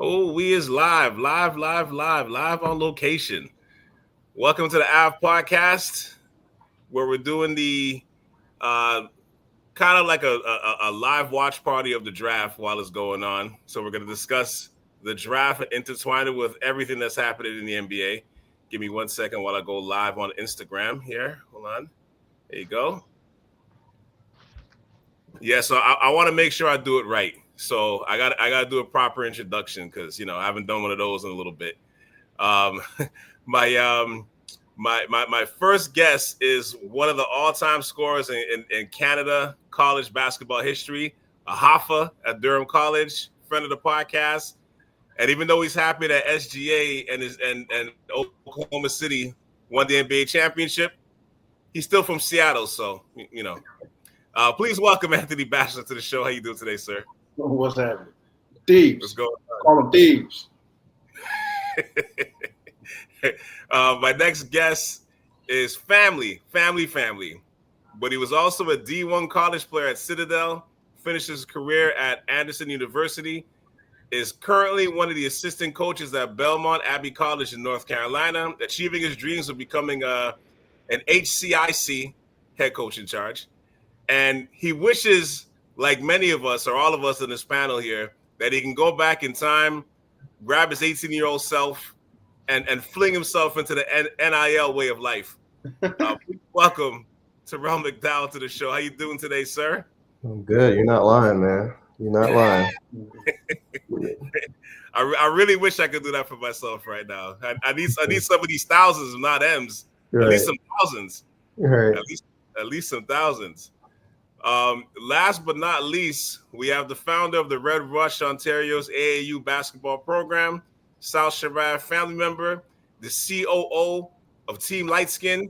Oh, we is live on location. Welcome to the Av Podcast, where we're doing the uh, kind of like a live watch party of the draft while it's going on. So we're going to discuss the draft and intertwine it with everything that's happening in the NBA. Give me 1 second while I go live on Instagram here. Hold on. There you go. Yeah, so I want to make sure I do it right. So I got to do a proper introduction because I haven't done one of those in a little bit. Um, my my first guest is one of the all-time scorers in Canada college basketball history, a Hoffa at Durham College, friend of the podcast. And even though he's happy that SGA and Oklahoma City won the NBA championship, he's still from Seattle. So please welcome Anthony Bachelor to the show. How you doing today, sir? What's happening? Thieves. What's going on? Call them thieves. My next guest is family. But he was also a D1 college player at Citadel, finished his career at Anderson University, is currently one of the assistant coaches at Belmont Abbey College in North Carolina, achieving his dreams of becoming an HCIC head coach in charge. And he wishes, like many of us or all of us in this panel here, that he can go back in time, grab his 18-year-old self, and fling himself into the NIL way of life. Welcome Terrell McDowell to the show. How you doing today, sir? I'm good. You're not lying, man. You're not lying. I really wish I could do that for myself right now. I need some of these thousands, not M's. You're at right. least some thousands. Right. At least some thousands. Last but not least, we have the founder of the Red Rush Ontario's AAU basketball program, South Sharad family member, the COO of Team Lightskin,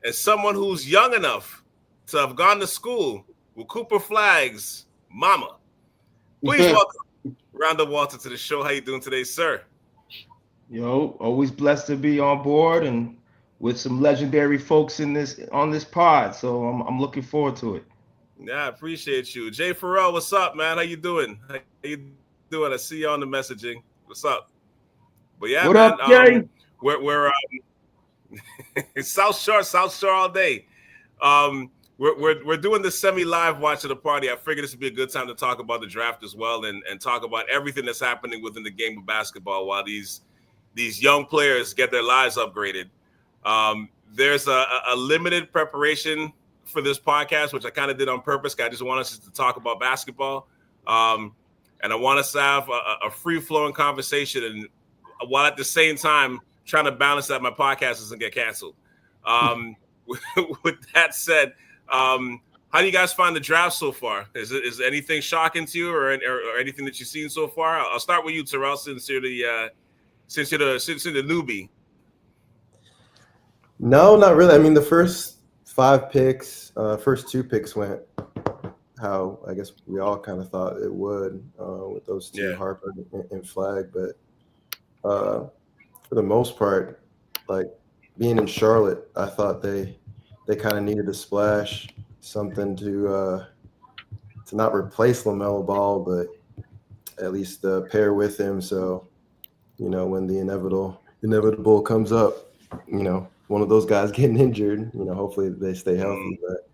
and someone who's young enough to have gone to school with Cooper Flagg's mama. Please welcome Randall Walter to the show. How you doing today, sir? Yo, always blessed to be on board and with some legendary folks on this pod. So I'm looking forward to it. Yeah, I appreciate you. Jay Farrell, what's up, man? How you doing? I see you on the messaging. What's up? But yeah, what man, up, Jay? We're South Shore all day. We're doing the semi-live watch of the party. I figured this would be a good time to talk about the draft as well and talk about everything that's happening within the game of basketball while these young players get their lives upgraded. There's a limited preparation for this podcast, which I kind of did on purpose. I just want us to talk about basketball. And I want us to have a free-flowing conversation, and while at the same time trying to balance that my podcast doesn't get canceled. With that said, how do you guys find the draft so far? Is anything shocking to you or anything that you've seen so far? I'll start with you, Terrell, since you're the newbie. No, not really. I mean, the first 5 picks, first 2 picks went how I guess we all kind of thought it would with those two, Harper and Flag. But for the most part, like being in Charlotte, I thought they kind of needed a splash, something to not replace LaMelo Ball, but at least pair with him. So, when the inevitable comes up, one of those guys getting injured, hopefully they stay healthy, but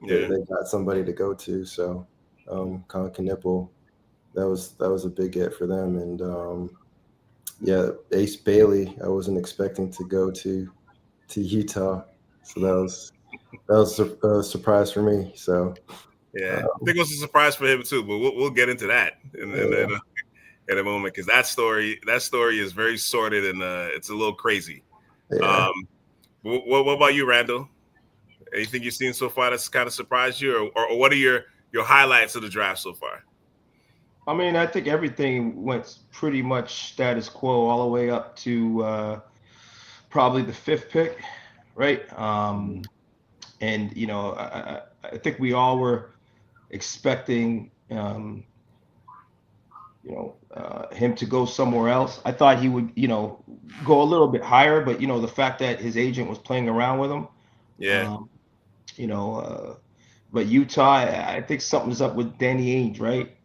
they got somebody to go to. So Colin Knippel, that was a big get for them. And Ace Bailey, I wasn't expecting to go to Utah. So that was a surprise for me. So I think it was a surprise for him too, but we'll get into that in a moment, because that story is very sordid and it's a little crazy. Yeah. What about you, Randall? Anything you've seen so far that's kind of surprised you, or what are your highlights of the draft so far? I mean, I think everything went pretty much status quo all the way up to probably the 5th pick, right? And I think we all were expecting him to go somewhere else. I thought he would go a little bit higher, but the fact that his agent was playing around with him, but Utah, I think something's up with Danny Ainge, right?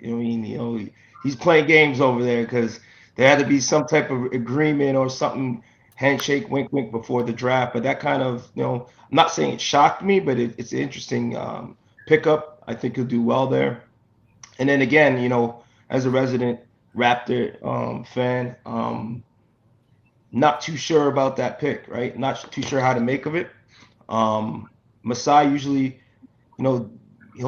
He's playing games over there because there had to be some type of agreement or something, handshake, wink, wink before the draft. But that kind of, I'm not saying it shocked me, but it's an interesting pickup. I think he'll do well there. And then again, as a resident Raptor fan, not too sure about that pick, right? Not too sure how to make of it. Masai usually, he'll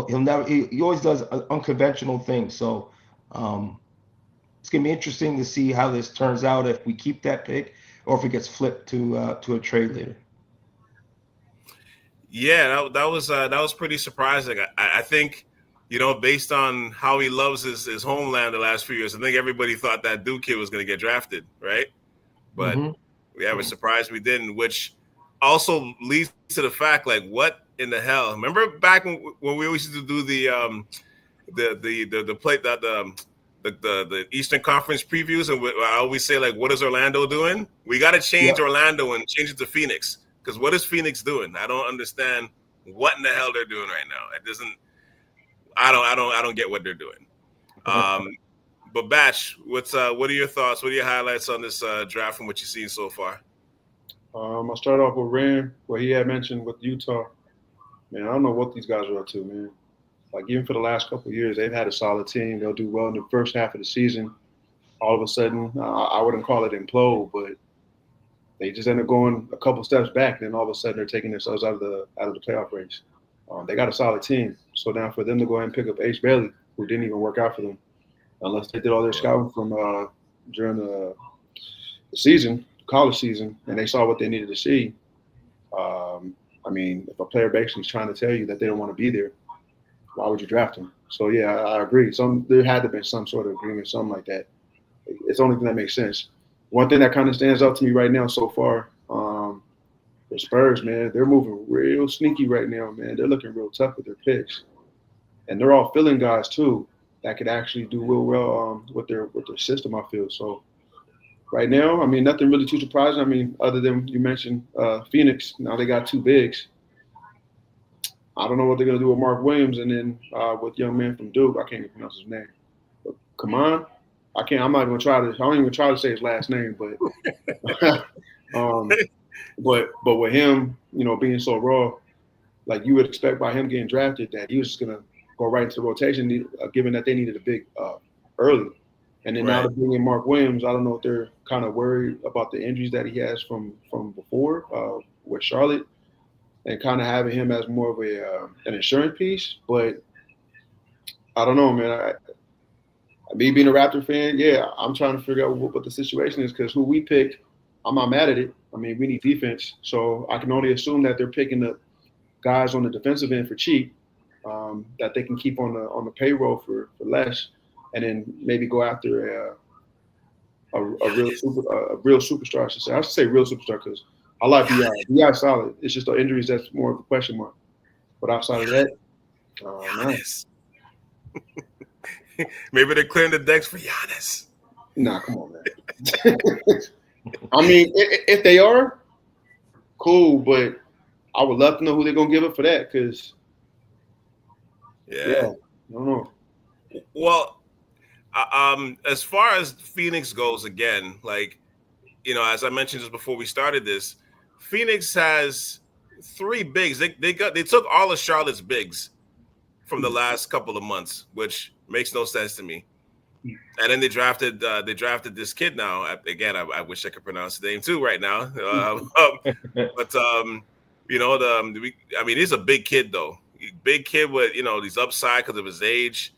never, he always does unconventional things. So it's gonna be interesting to see how this turns out if we keep that pick or if it gets flipped to a trade later. Yeah, that was pretty surprising. I think, based on how he loves his homeland the last few years, I think everybody thought that Duke kid was going to get drafted, right? But we were surprised we didn't, which also leads to the fact, like, what in the hell? Remember back when we always used to do the Eastern Conference previews, and I always say, like, what is Orlando doing? We got to change Orlando and change it to Phoenix, because what is Phoenix doing? I don't understand what in the hell they're doing right now. It doesn't. I don't get what they're doing. But Batch, what are your thoughts? What are your highlights on this draft from what you've seen so far? I'll start off with Ram, what he had mentioned with Utah. Man, I don't know what these guys are up to, man. Like, even for the last couple of years, they've had a solid team. They'll do well in the first half of the season. All of a sudden, I wouldn't call it implode, but they just end up going a couple steps back. Then all of a sudden, they're taking themselves out of the playoff race. They got a solid team. So now for them to go ahead and pick up Ace Bailey, who didn't even work out for them, unless they did all their scouting from during the season, college season, and they saw what they needed to see. I mean, if a player basically is trying to tell you that they don't want to be there, why would you draft him? So, yeah, I agree. There had to be some sort of agreement, something like that. It's the only thing that makes sense. One thing that kind of stands out to me right now so far, the Spurs, man, they're moving real sneaky right now, man. They're looking real tough with their picks. And they're all filling guys, too, that could actually do real well with their system, I feel. So right now, I mean, nothing really too surprising. I mean, other than you mentioned Phoenix, now they got two bigs. I don't know what they're going to do with Mark Williams and then with young man from Duke. I can't even pronounce his name. But come on. I'm not going to try to – I don't even try to say his last name, but but with him, being so raw, like you would expect by him getting drafted that he was just going to go right into the rotation, given that they needed a big early. And then now to bring in Mark Williams, I don't know if they're kind of worried about the injuries that he has from before with Charlotte and kind of having him as more of an insurance piece. But I don't know, man. Me being a Raptor fan, yeah, I'm trying to figure out what the situation is because who we picked, I'm not mad at it. I mean, we need defense. So I can only assume that they're picking the guys on the defensive end for cheap, that they can keep on the payroll for less, and then maybe go after a real superstar. I should say real superstar because I like B.I. B.I. solid. It's just the injuries that's more of a question mark. But outside of that, Giannis. Maybe they're clearing the decks for Giannis. Nah, come on, man. I mean, if they are, cool, but I would love to know who they're going to give up for that because, yeah, I don't know. Well, as far as Phoenix goes, again, like, as I mentioned just before we started this, Phoenix has three bigs. They took all of Charlotte's bigs from the last couple of months, which makes no sense to me. And then they drafted this kid now. Again, I wish I could pronounce the name too right now. But he's a big kid though. Big kid with he's upside because of his age.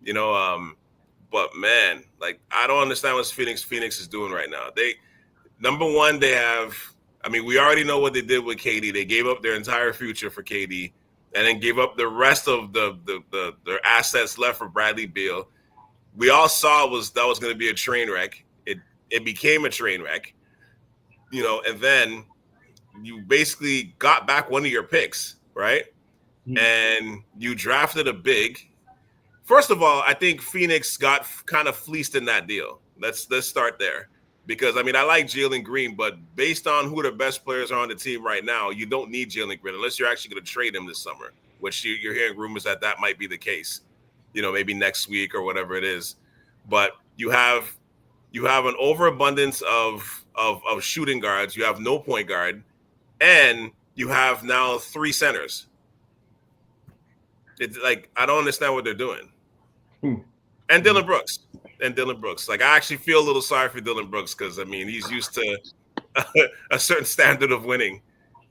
But man, like I don't understand what Phoenix is doing right now. Number one, they have. I mean, we already know what they did with KD. They gave up their entire future for KD, and then gave up the rest of their assets left for Bradley Beal. We all saw that was going to be a train wreck. It became a train wreck, and then you basically got back one of your picks, right? Mm-hmm. And you drafted a big. First of all, I think Phoenix got kind of fleeced in that deal. Let's start there. Because, I mean, I like Jalen Green, but based on who the best players are on the team right now, you don't need Jalen Green unless you're actually going to trade him this summer, which you're hearing rumors that might be the case, maybe next week or whatever it is. But you have you have an overabundance of shooting guards. You have no point guard, and you have now 3 centers. It's like I don't understand what they're doing. And Dylan Brooks. Like I actually feel a little sorry for Dylan Brooks because I mean he's used to a certain standard of winning.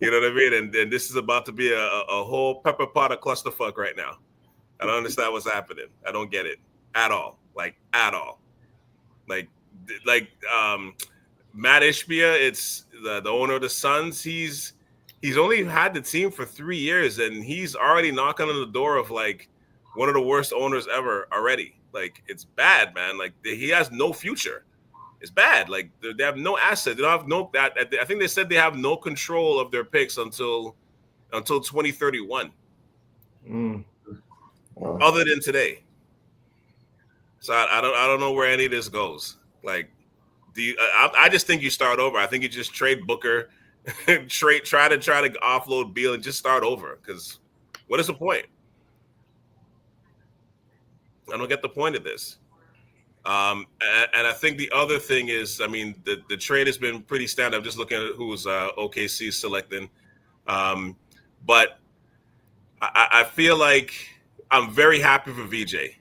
You know what I mean? And this is about to be a whole pepper pot of clusterfuck right now. I don't understand what's happening. I don't get it at all. Like at all. Like Matt Ishbia, it's the owner of the Suns. He's only had the team for 3 years, and he's already knocking on the door of like one of the worst owners ever already. Like it's bad, man. Like he has no future. It's bad. Like they have no asset. They don't have no that. I think they said they have no control of their picks until 2031. Other than today. So I don't know where any of this goes. Like, I just think you start over. I think you just trade Booker, try to offload Beal and just start over. Because what is the point? I don't get the point of this. And I think the other thing is, I mean, the trade has been pretty standard. I'm just looking at who's OKC selecting. But I feel like I'm very happy for VJ.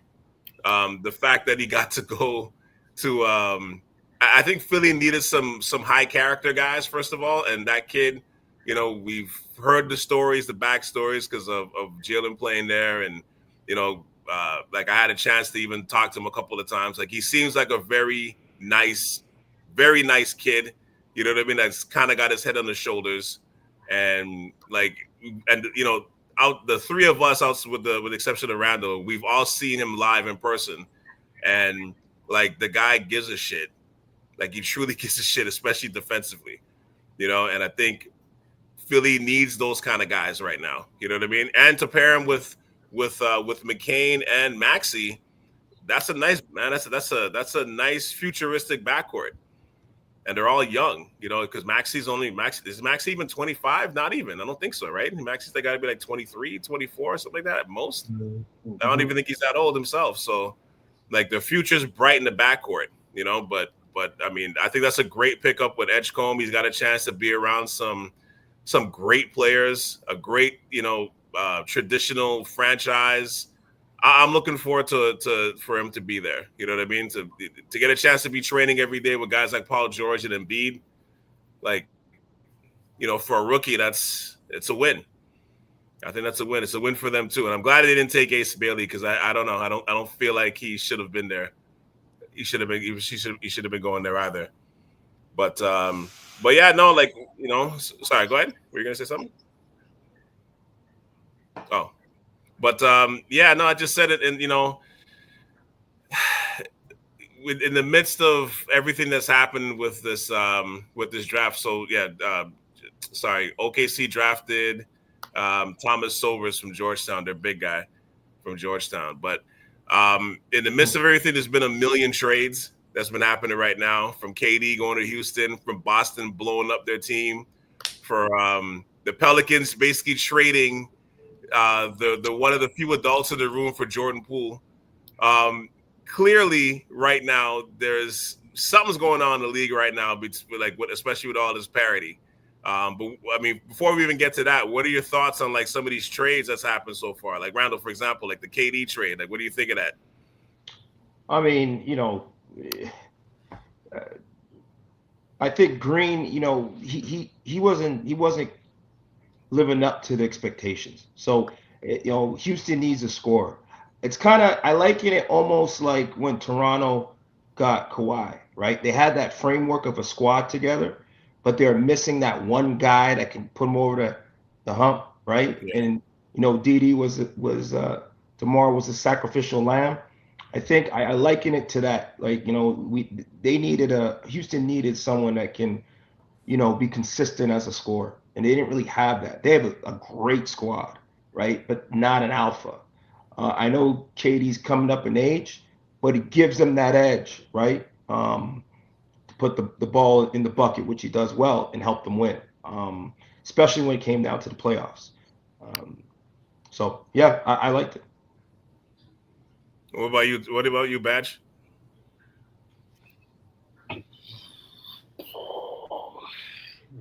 The fact that he got to go to I think Philly needed some high character guys, first of all. And that kid, you know, we've heard the stories, the backstories because of Jalen playing there. And, you know, like I had a chance to even talk to him a couple of times. Like he seems like a very nice kid. You know what I mean? That's kind of got his head on his shoulders. And like, and you know, out the 3 of us, out with the exception of Randall, we've all seen him live in person. And like the guy gives a shit. Like he truly gives a shit, especially defensively. You know, and I think Philly needs those kind of guys right now. You know what I mean? And to pair him with McCain and Maxey, that's a nice man. That's a nice futuristic backcourt, and they're all young. You know, because is Maxey even 25? Not even. I don't think so, right? Maxey's got to be like 23, 24, something like that at most. Mm-hmm. I don't even think he's that old himself. So, like the future's bright in the backcourt. You know, but I mean, I think that's a great pickup with Edgecombe. He's got a chance to be around some great players, a great, you know, traditional franchise. I'm looking forward for him to be there. You know what I mean? To get a chance to be training every day with guys like Paul George and Embiid, like, you know, for a rookie, it's a win. I think that's a win. It's a win for them too. And I'm glad they didn't take Ace Bailey because I don't know. I don't feel like he should have been there. He should have been. He should have been going there either. But yeah, no, like, you know. Sorry, go ahead. Were you gonna say something? Oh, but yeah, no, I just said it, and you know, in the midst of everything that's happened with this draft. So yeah, sorry, OKC drafted Thomas Sobers from Georgetown, their big guy from Georgetown. But in the midst of everything, there's been a million trades that's been happening right now, from KD going to Houston, from Boston blowing up their team, for the Pelicans basically trading the one of the few adults in the room for Jordan Poole. Clearly, right now, there's something's going on in the league right now, especially with all this parity. But I mean, before we even get to that, what are your thoughts on like some of these trades that's happened so far? Like Randall, for example, like the KD trade. Like, what do you think of that? I mean, you know, I think Green, you know, he wasn't living up to the expectations. So, you know, Houston needs a scorer. It's kind of, I liken it almost like when Toronto got Kawhi, right? They had that framework of a squad together, but they're missing that one guy that can put them over the hump, right? Yeah. And, you know, DD DeMar was a sacrificial lamb. I think I liken it to that. Like, you know, Houston needed someone that can, you know, be consistent as a scorer. And they didn't really have that. They have a great squad, right? But not an alpha. I know KD's coming up in age, but it gives them that edge, right? To put the ball in the bucket, which he does well, and help them win, especially when it came down to the playoffs. So, yeah, I liked it. What about you? What about you, Batch?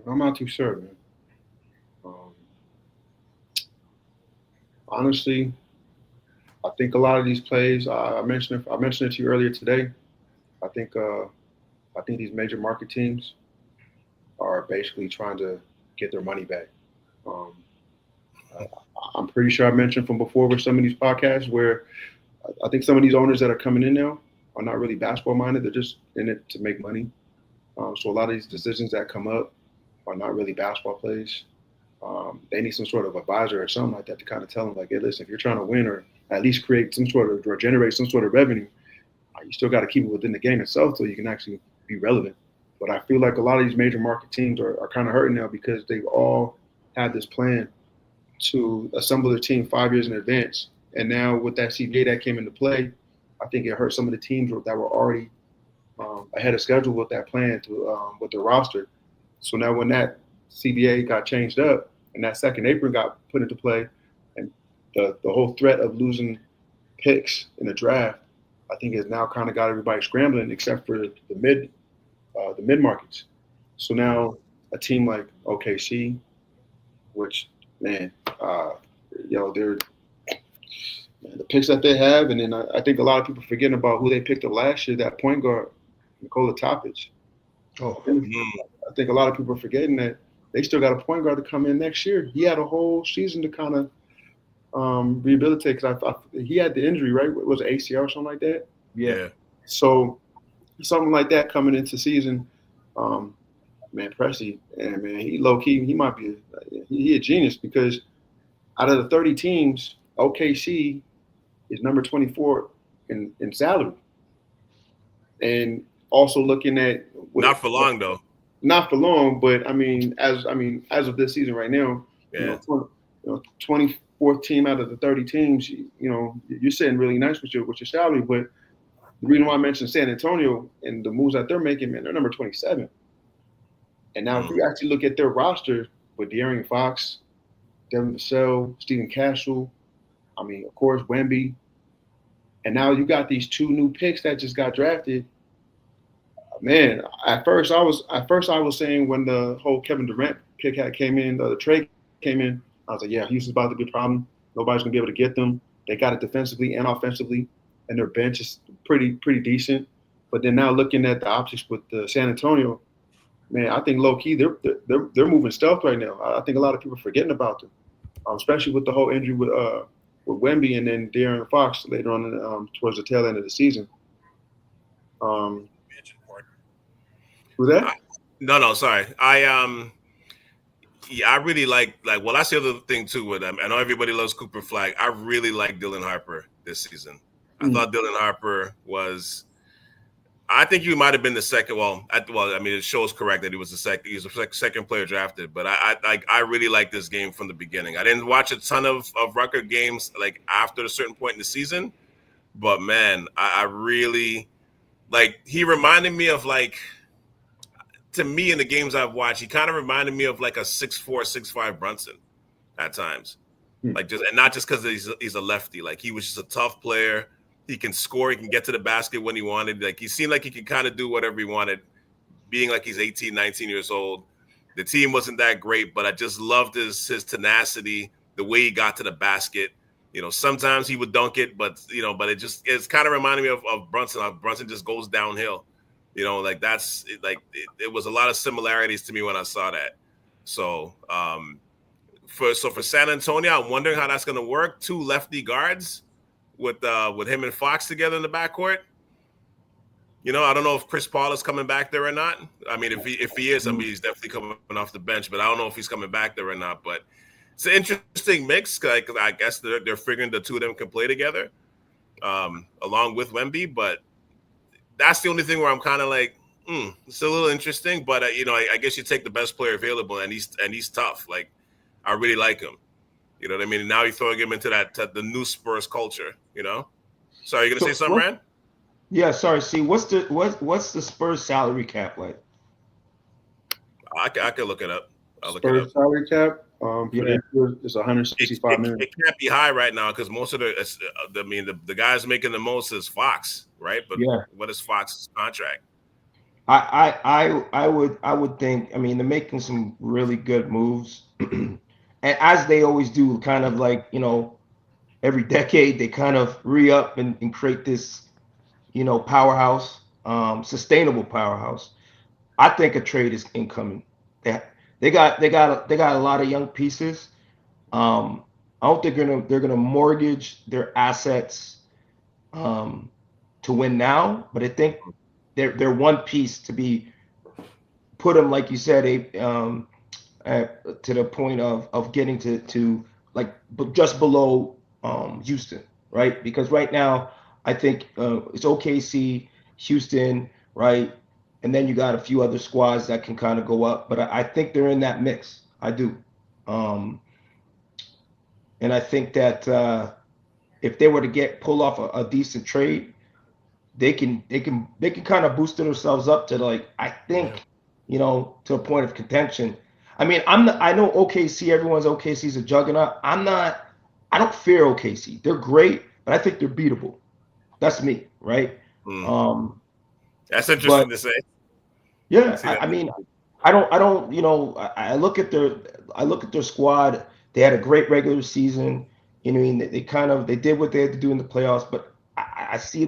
I'm not too sure, man. Honestly, I think a lot of these plays. I mentioned it to you earlier today. I think these major market teams are basically trying to get their money back. Um, I'm pretty sure I mentioned from before with some of these podcasts where I think some of these owners that are coming in now are not really basketball minded. They're just in it to make money. So a lot of these decisions that come up are not really basketball plays. They need some sort of advisor or something like that to kind of tell them, like, hey, listen, if you're trying to win or at least create some sort of or generate some sort of revenue, you still got to keep it within the game itself so you can actually be relevant. But I feel like a lot of these major market teams are kind of hurting now because they've all had this plan to assemble their team 5 years in advance. And now with that CBA that came into play, I think it hurt some of the teams that were already ahead of schedule with that plan with their roster. So now when that CBA got changed up and that second apron got put into play and the whole threat of losing picks in the draft, I think has now kind of got everybody scrambling except for the mid markets. So now a team like OKC, which they're the picks that they have, and then I think a lot of people forgetting about who they picked up last year, that point guard, Nikola Topic. Oh, I think a lot of people are forgetting that they still got a point guard to come in next year. He had a whole season to kind of rehabilitate because he had the injury, right? Was it ACL or something like that? yeah. So something like that coming into season, man, Presti, and man, he low key, he might be he a genius because out of the 30 teams, OKC is number 24 in salary, and also looking at not for long though. Not for long, but as of this season right now, yeah, 24th team out of the 30 teams, you're sitting really nice with your salary. But the reason why I mentioned San Antonio and the moves that they're making, man, they're number 27. And now if you actually look at their roster with De'Aaron Fox, Devin Vassell, Stephen Castle, of course, Wemby, and now you got these two new picks that just got drafted. Man, at first I was saying when the whole Kevin Durant pick came in, the trade came in, I was like, yeah, Houston's about to be a problem. Nobody's gonna be able to get them. They got it defensively and offensively, and their bench is pretty decent. But then now looking at the optics with San Antonio, man, I think low key they're moving stealth right now. I think a lot of people are forgetting about them, especially with the whole injury with Wemby and then De'Aaron Fox later on towards the tail end of the season. Who's that? No, sorry. I really like well, that's the other thing too with them. I know everybody loves Cooper Flag. I really like Dylan Harper this season. I thought Dylan Harper was. I think he might have been the second. It shows correct that he was the second. He's the second player drafted. But I really like this game from the beginning. I didn't watch a ton of Rucker games like after a certain point in the season, but man, I really like. He reminded me of like. To me, in the games I've watched, he kind of reminded me of like a 6'4", 6'5" Brunson at times. Like and not just because he's a lefty. Like he was just a tough player. He can score. He can get to the basket when he wanted. Like he seemed like he could kind of do whatever he wanted, being like he's 18, 19 years old. The team wasn't that great, but I just loved his tenacity, the way he got to the basket. Sometimes he would dunk it, but it's kind of reminding me of Brunson. How Brunson just goes downhill. It was a lot of similarities to me when I saw that. So for San Antonio, I'm wondering how that's going to work. Two lefty guards with him and Fox together in the backcourt. I don't know if Chris Paul is coming back there or not. If he is, he's definitely coming off the bench. But I don't know if he's coming back there or not. But it's an interesting mix. Like I guess they're figuring the two of them can play together, along with Wemby, but. That's the only thing where I'm kind of like, it's a little interesting, but I guess you take the best player available, and he's tough. Like, I really like him. You know what I mean? And now you're throwing him into the new Spurs culture. So are you gonna say something, Rand? Yeah, sorry. See, what's the Spurs salary cap like? I can look it up. I'll look Spurs it up. salary cap is 165 million. It can't be high right now because most of the guys making the most is Fox, right? But what is Fox's contract? I would think. I mean, they're making some really good moves, and as they always do, kind of like every decade they kind of re-up and create this powerhouse, sustainable powerhouse. I think a trade is incoming. They got a lot of young pieces. I don't think they're gonna mortgage their assets um, to win now, but I think they're one piece to be put them, like you said, to the point of getting to like just below Houston, right? Because right now I think it's OKC, Houston, right, and then you got a few other squads that can kind of go up, but I think they're in that mix. I do, and I think that if they were to pull off a decent trade, they can kind of boost themselves up to, like, I think, to a point of contention. I mean, I know OKC, everyone's OKC's a juggernaut. I don't fear OKC. They're great, but I think they're beatable. That's me, right? That's interesting But to say. yeah, I mean, I don't, I look at their squad. They had a great regular season. I mean, they did what they had to do in the playoffs, but I see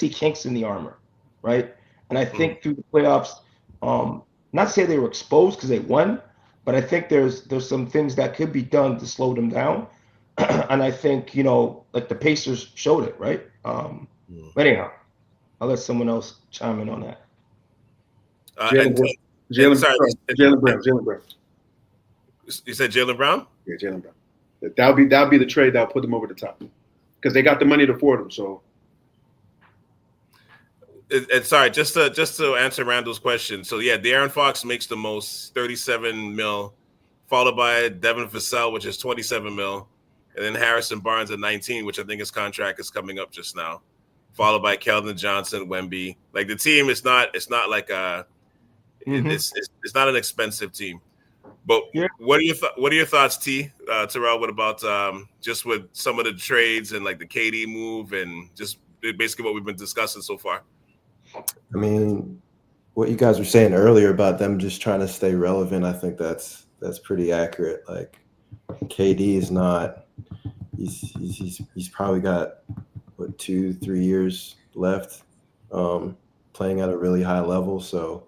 kinks in the armor, right? And I think through the playoffs, not to say they were exposed because they won, but I think there's some things that could be done to slow them down. And I think, like the Pacers showed it, right? But anyhow, I'll let someone else chime in on that. Jaylen Brown. You said Jaylen Brown? Yeah, Jaylen Brown. That'll be the trade that'll put them over the top because they got the money to afford them. So, and sorry, just to answer Randall's question. So yeah, De'Aaron Fox makes the most, 37 mil, followed by Devin Vassell, which is 27 mil, and then Harrison Barnes at 19, which I think his contract is coming up just now, followed by Keldon Johnson, Wemby. Like the team is not like it's not an expensive team. But what are your thoughts, Terrell? What about just with some of the trades and like the KD move and just basically what we've been discussing so far? I mean, what you guys were saying earlier about them just trying to stay relevant, I think that's pretty accurate. Like KD is not. He's probably got 2-3 years left, playing at a really high level. So.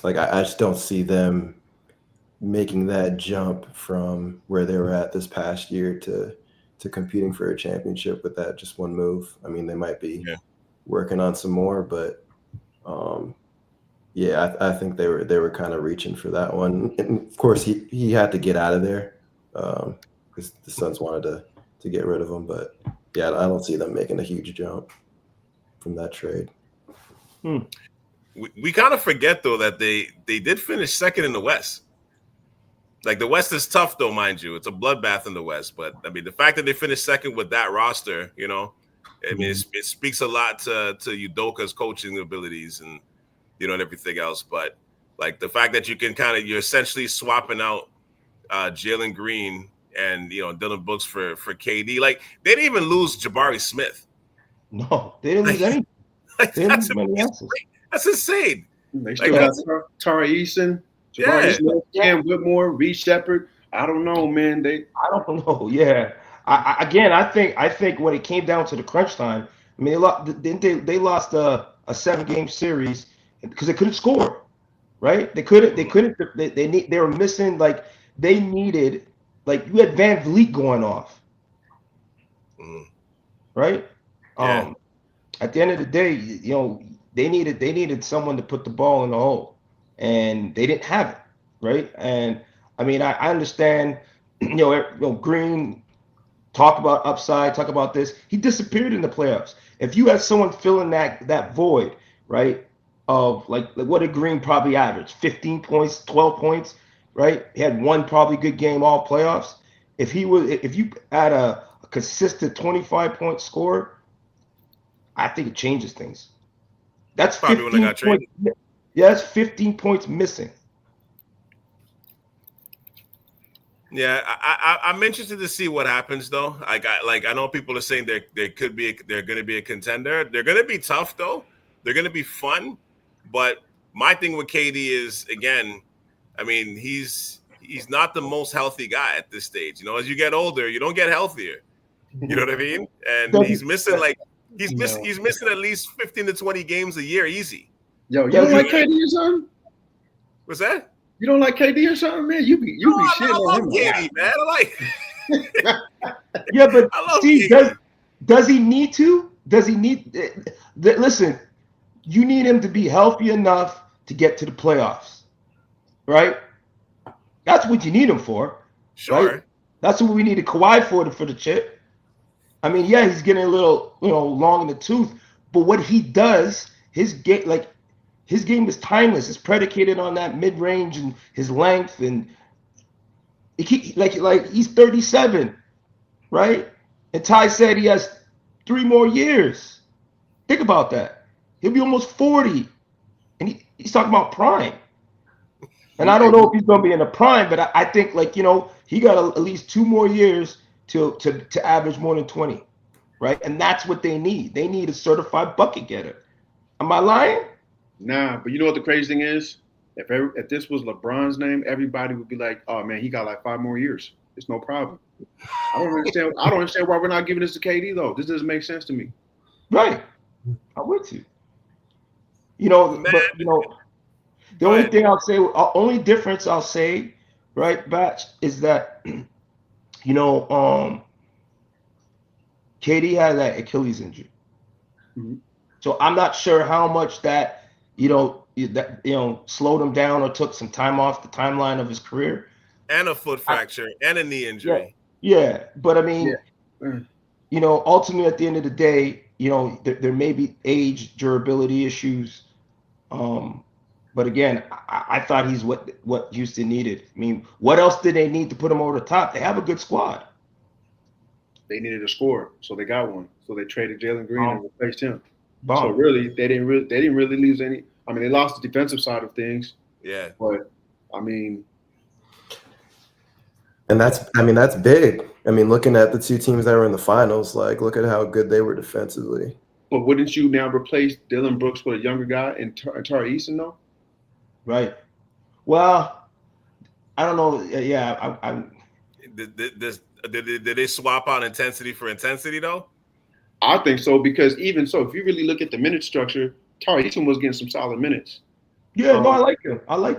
Like I just don't see them making that jump from where they were at this past year to competing for a championship with that just one move. I mean, they might be working on some more, but I think they were kind of reaching for that one. And of course, he had to get out of there because the Suns wanted to get rid of him. But yeah, I don't see them making a huge jump from that trade. We kind of forget, though, that they did finish second in the West. Like, the West is tough, though, mind you. It's a bloodbath in the West. But, I mean, the fact that they finished second with that roster, I mean, it speaks a lot to Udoka's coaching abilities and, and everything else. But, like, the fact that you're essentially swapping out Jalen Green and, Dylan Brooks for KD. Like, they didn't even lose Jabari Smith. No, they didn't lose any. That's insane. They still got Tari Eason, Jabari Smith, Cam Whitmore, Reed Shepard. I don't know, man. I don't know. Yeah. I think when it came down to the crunch time, I mean, they lost a 7-game series because they couldn't score, right? They were missing, like, they needed, like, you had Van Vliet going off, right? Yeah. At the end of the day, they needed someone to put the ball in the hole, and they didn't have it, right? And I mean, I understand, Green, talk about upside, talk about this. He disappeared in the playoffs. If you had someone filling that void, right, of like what did Green probably average? 15 points, 12 points, right? He had one probably good game all playoffs. If you had a consistent 25-point score, I think it changes things. That's probably when they got traded. Yeah, that's 15 points missing. Yeah, I'm interested to see what happens though. I know people are saying they're going to be a contender. They're going to be tough though. They're going to be fun, but my thing with KD is, again, I mean, he's not the most healthy guy at this stage. You know, as you get older, you don't get healthier. You know what I mean? And he's missing he's missing at least 15 to 20 games a year easy. Yo, you don't like KD or something? What's that? You don't like KD or something, man? You be shitting on him. KD, man. I like. Yeah, but I love see, KD. does he need to? Does he need? Listen, you need him to be healthy enough to get to the playoffs, right? That's what you need him for. Sure. Right? That's what we need Kawhi for the chip. I mean, yeah, he's getting a little, long in the tooth, but what he does, his game is timeless. It's predicated on that mid-range and his length, and like he's 37, right? And Ty said he has 3 more years. Think about that. He'll be almost 40, and he's talking about prime. And I don't know if he's going to be in the prime, but I think he got at least 2 more years to average more than 20, right? And that's what they need. They need a certified bucket getter. Am I lying? Nah, but you know what the crazy thing is? If this was LeBron's name, everybody would be like, "Oh man, he got like 5 more years. It's no problem." I don't understand why we're not giving this to KD though. This doesn't make sense to me. Right, I'm with you. The only thing I'll say, only difference I'll say, right, Batch, is that KD had that Achilles injury. Mm-hmm. So I'm not sure how much that slowed him down or took some time off the timeline of his career. And a foot fracture and a knee injury. Yeah. But I mean, ultimately at the end of the day, there may be age, durability issues. But again, I thought he's what Houston needed. I mean, what else did they need to put him over the top? They have a good squad. They needed a scorer, so they got one. So they traded Jalen Green and replaced him. Bomb. So really, they didn't really lose any. I mean, they lost the defensive side of things. Yeah. But I mean, and that's big. I mean, looking at the 2 teams that were in the finals, look at how good they were defensively. But wouldn't you now replace Dylan Brooks with a younger guy and Tari Eason though? Right. Well, I don't know. Yeah, Did they swap out intensity for intensity though? I think so, because even so, if you really look at the minute structure, Tari Eason was getting some solid minutes. Yeah, no, I like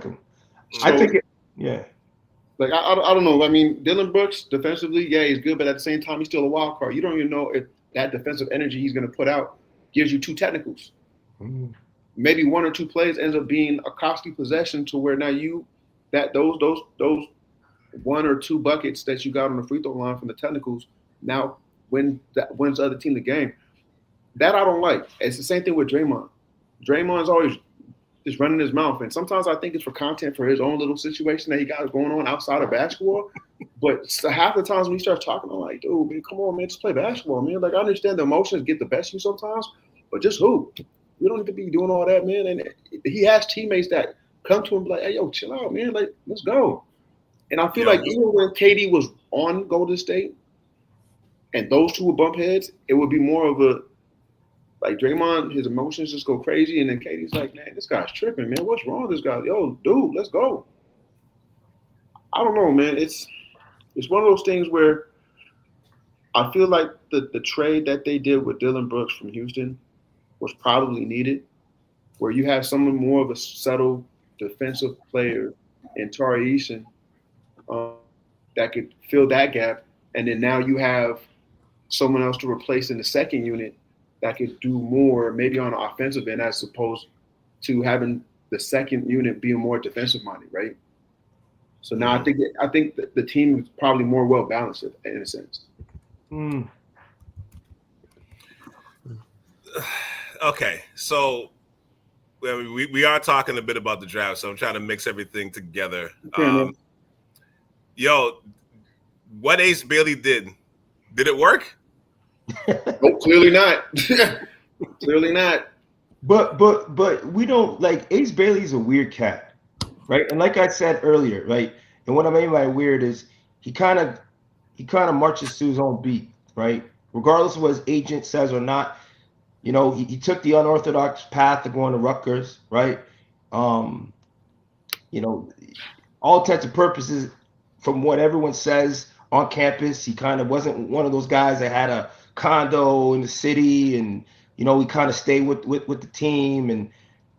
him. So, I think yeah. Like I don't know. I mean, Dylan Brooks defensively, yeah, he's good, but at the same time, he's still a wild card. You don't even know if that defensive energy he's going to put out gives you 2 technicals. Mm-hmm. Maybe 1 or 2 plays ends up being a costly possession to where now those 1 or 2 buckets that you got on the free throw line from the technicals now wins the other team the game. That I don't like. It's the same thing with Draymond. Draymond's always just running his mouth, and sometimes I think it's for content for his own little situation that he got going on outside of basketball. But half the times when he starts talking, I'm like, dude, man, come on, man, just play basketball, man. Like, I understand the emotions get the best of you sometimes, but just hoop. We don't need to be doing all that, man. And he has teammates that come to him like, hey, yo, chill out, man. Like, let's go. And I feel like even when KD was on Golden State and those 2 would bump heads, it would be more of a, like, Draymond, his emotions just go crazy. And then KD's like, man, this guy's tripping, man. What's wrong with this guy? Yo, dude, let's go. I don't know, man. It's one of those things where I feel like the trade that they did with Dylan Brooks from Houston was probably needed, where you have someone more of a settled defensive player in Tari Eason that could fill that gap. And then now you have someone else to replace in the second unit that could do more, maybe on the offensive end, as opposed to having the second unit being more defensive minded, right? So now I think that the team is probably more well balanced in a sense. Okay, so we are talking a bit about the draft, so I'm trying to mix everything together. What Ace Bailey did it work? Oh, clearly not. Clearly not. But we don't, like, Ace Bailey's a weird cat, right? And like I said earlier, right? And what I mean by weird is he kind of marches to his own beat, right? Regardless of what his agent says or not, You know, he took the unorthodox path of going to Rutgers, right? You know, all intents and purposes, from what everyone says on campus, he kind of wasn't one of those guys that had a condo in the city, and you know, he kind of stayed with the team and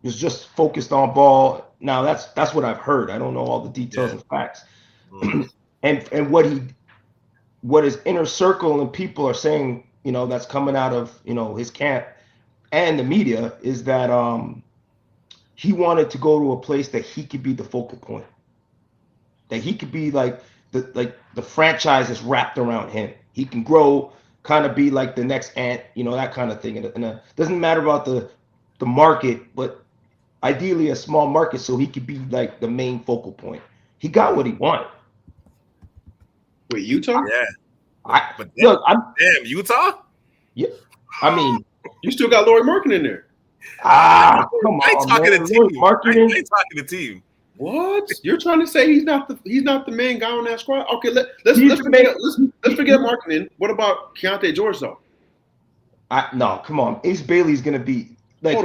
was just focused on ball. Now that's what I've heard. I don't know all the details and facts. And what his inner circle and people are saying, you know, that's coming out of, you know, his camp and the media, is that he wanted to go to a place that he could be the focal point, that he could be like the franchise is wrapped around him. He can grow, kind of be like the next Ant, you know, that kind of thing. And it doesn't matter about the market, but ideally a small market, so he could be like the main focal point. He got what he wanted. Wait, Utah? Yeah. But damn, Utah? Yeah. I mean, you still got Lauri Markkanen in there. Come on, I ain't talking to team. I ain't talking to team. What? You're trying to say he's not the main guy on that squad? Okay, let's forget Markkanen. What about Keontae George though? No, come on. Ace Bailey's gonna be like,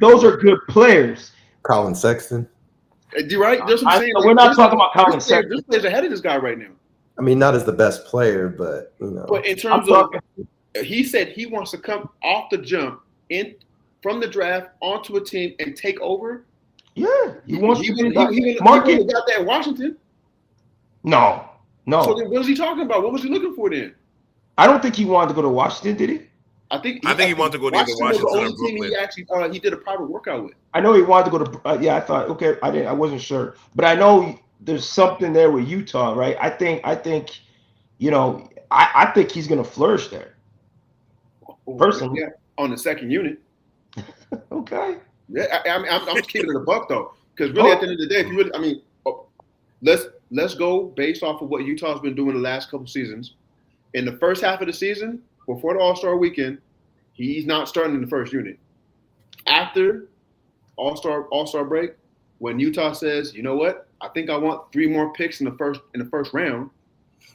those are good players. Colin Sexton. You're right. That's what I'm saying. We're not talking about Colin Sexton. This player's ahead of this guy right now. I mean, not as the best player, but you know. But in terms of, he said he wants to come off the jump in from the draft onto a team and take over. Yeah, he wants to be Markkanen got that in Washington. No. So then what was he talking about? What was he looking for then? I don't think he wanted to go to Washington, did he? I think he wanted to go to either Washington or Brooklyn. He actually he did a private workout with. I know he wanted to go to. I thought, okay, I wasn't sure, but I know there's something there with Utah, right? I think, you know, I think he's gonna flourish there. Personally, yeah, on the second unit. Okay. Yeah, I'm just keeping it a buck though, because really at the end of the day, if you really, I mean, let's go based off of what Utah's been doing the last couple seasons. In the first half of the season, before the All-Star weekend, he's not starting in the first unit. After All-Star break, when Utah says, you know what, I think I want 3 more picks in the first round,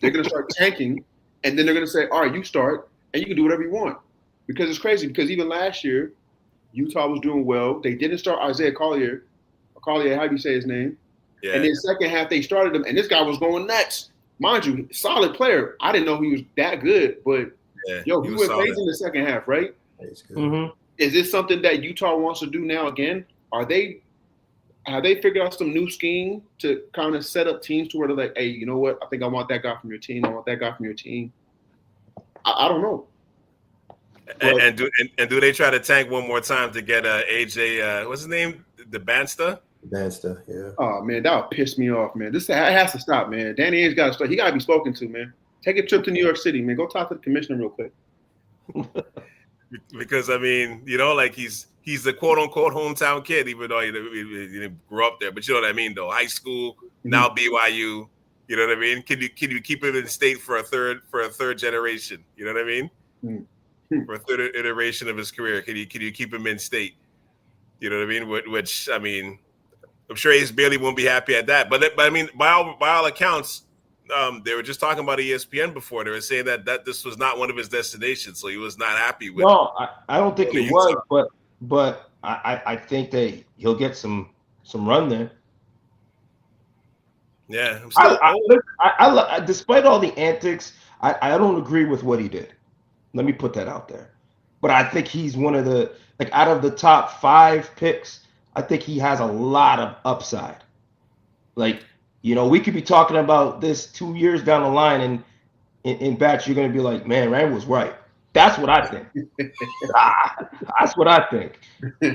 they're gonna start tanking, and then they're gonna say, all right, you start, and you can do whatever you want. Because it's crazy, because even last year, Utah was doing well. They didn't start Isaiah Collier, how do you say his name? Yeah. And then second half, they started him, and this guy was going nuts. Mind you, solid player. I didn't know he was that good, but he went crazy in the second half, right? Mm-hmm. Is this something that Utah wants to do now again? Have they figured out some new scheme to kind of set up teams to where they're like, hey, you know what? I think I want that guy from your team. I want that guy from your team. I don't know. And do they try to tank one more time to get AJ? What's his name? The Bansta, yeah. Oh man, that would piss me off, man. This has to stop, man. Danny Ainge got to start. He got to be spoken to, man. Take a trip to New York City, man. Go talk to the commissioner real quick. Because I mean, you know, like he's the quote unquote hometown kid, even though he didn't grow up there. But you know what I mean, though. High school, now BYU. You know what I mean? Can you keep him in state for a third generation? You know what I mean? For a third iteration of his career, can you keep him in state? You know what I mean? Which I mean, I'm sure Ace Bailey won't be happy at that. But I mean, by all accounts, they were just talking about ESPN before. They were saying that this was not one of his destinations, so he was not happy with. No, I don't think it was, but I think that he'll get some run there. Yeah, I despite all the antics, I don't agree with what he did. Let me put that out there. But I think he's one of the, like, out of the top 5 picks, I think he has a lot of upside. Like, you know, we could be talking about this 2 years down the line, and in batch, you're going to be like, man, Rand was right. That's what I think. That's what I think.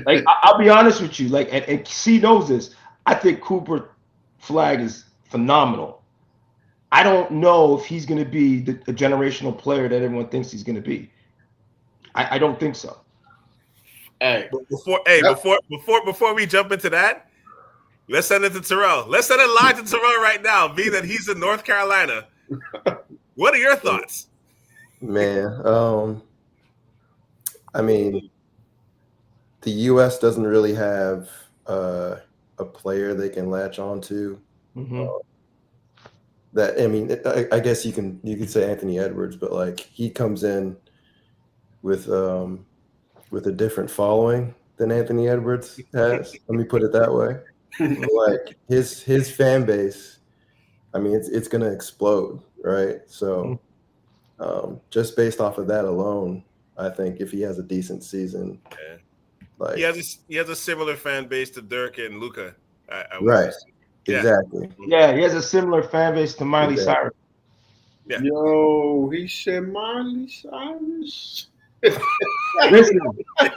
Like, I'll be honest with you. Like, and C knows this. I think Cooper Flag is phenomenal. I don't know if he's going to be the generational player that everyone thinks he's going to be. I don't think so. Hey, before we jump into that, let's send it to Terrell. Let's send it live to Terrell right now, being that he's in North Carolina. What are your thoughts? Man, I mean, the U.S. doesn't really have a player they can latch on to. Mm-hmm. That, I mean, I guess you can say Anthony Edwards, but like he comes in with with a different following than Anthony Edwards has. Let me put it that way. Like his fan base, I mean, it's going to explode, right? So just based off of that alone, I think if he has a decent season, like he has a similar fan base to Dirk and Luka. Right. Exactly. Yeah, he has a similar fan base to Miley Cyrus. Yeah. Yo, he said Miley Cyrus.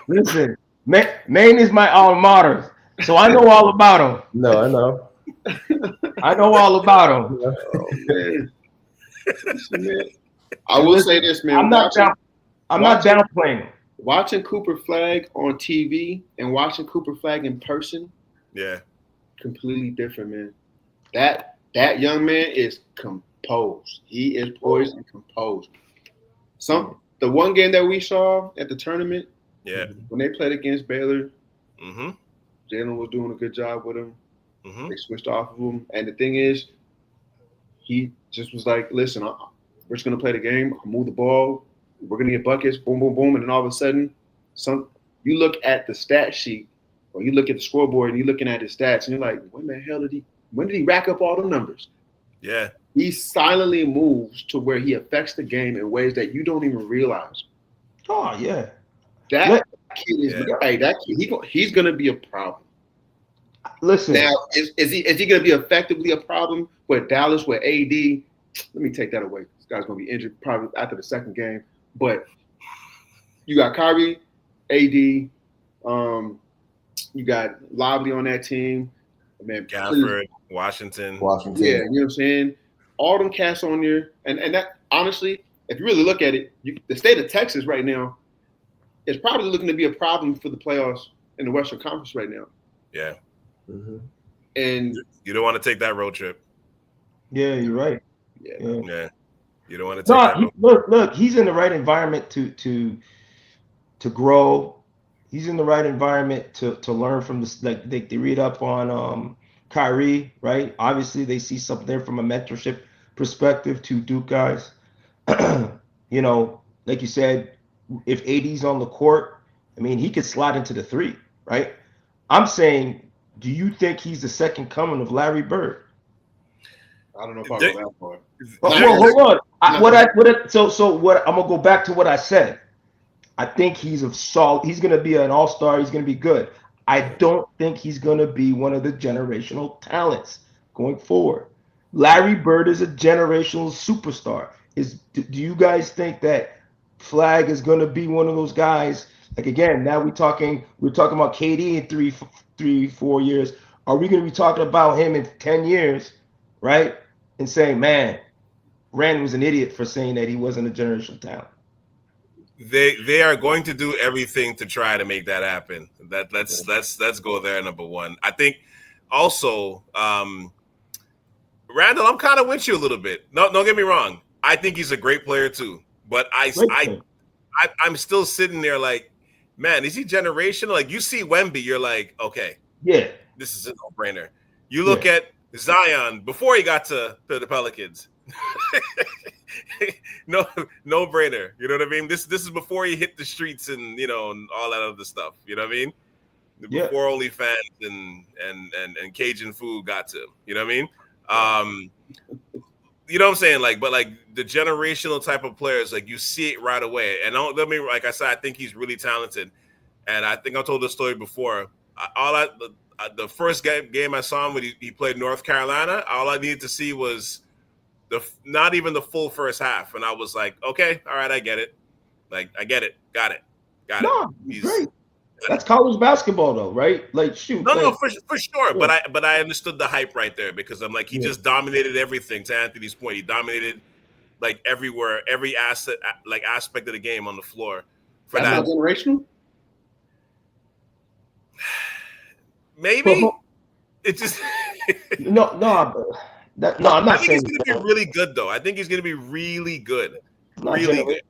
Listen. Maine is my alma mater, so I know all about him. No, I know. I know all about him. Oh, man. Listen, man. I will say this, man. I'm not downplaying him. Watching Cooper Flag on TV and watching Cooper Flag in person, completely different, man. That young man is composed. He is poised and composed. The one game that we saw at the tournament, when they played against Baylor, Jalen was doing a good job with him. They switched off of him, and the thing is, he just was like, "Listen, we're just gonna play the game. I'll move the ball. We're gonna get buckets. Boom, boom, boom." And then all of a sudden, you look at the stat sheet or you look at the scoreboard and you're looking at his stats, and you're like, "When the hell when did he rack up all the numbers?" Yeah. He silently moves to where he affects the game in ways that you don't even realize. Oh yeah, that kid is that kid. He's gonna be a problem. Listen, now is he gonna be effectively a problem with Dallas with AD? Let me take that away. This guy's gonna be injured probably after the second game. But you got Kyrie, AD, you got Lively on that team. Man, Gafford, Washington. Yeah, you know what I'm saying? All them cats on there. And that, honestly, if you really look at it, the state of Texas right now is probably looking to be a problem for the playoffs in the Western Conference right now. Yeah. And you don't want to take that road trip. Yeah, you're right. Yeah. You don't want to take that road. Look, he's in the right environment to grow. He's in the right environment to learn from this. Like they read up on Kyrie, right? Obviously, they see something there from a mentorship perspective to Duke guys. You know, like you said, if AD's on the court, I mean, he could slide into the three, right? I'm saying, do you think he's the second coming of Larry Bird? I don't know if I go that far. Well, hold on. So what? I'm gonna go back to what I said. I think he's going to be an all-star. He's going to be good. I don't think he's going to be one of the generational talents going forward. Larry Bird is a generational superstar. Do you guys think that Flag is going to be one of those guys? Like, again, now we're talking about KD in 3-4 years. Are we going to be talking about him in 10 years, right? And saying, man, Randy was an idiot for saying that he wasn't a generational talent. They are going to do everything to try to make that happen. Let's go there, number one. I think also, Randall, I'm kind of with you a little bit. No, don't get me wrong. I think he's a great player too. But I'm still sitting there like, man, is he generational? Like you see Wemby, you're like, okay, yeah, this is a no-brainer. You look at Zion before he got to the Pelicans. no brainer. You know what I mean? This is before he hit the streets and and all that other stuff. You know what I mean? Before OnlyFans and Cajun food got to him. You know what I mean? You know what I'm saying? But the generational type of players, like you see it right away. And like I said, I think he's really talented. And I think I told this story before. The first game I saw him when he played North Carolina, all I needed to see was not even the full first half, and I was like, okay, all right, I get it. Like, I get it, got it. No, he's great. That's college basketball, though, right? Like, shoot. No, for sure. Yeah. But I understood the hype right there because I'm like, he just dominated everything. To Anthony's point, he dominated like everywhere, every aspect of the game on the floor. That's not generational. Maybe it just no. I'm not saying he's going to be really good, though. I think he's going to be really good. Really good.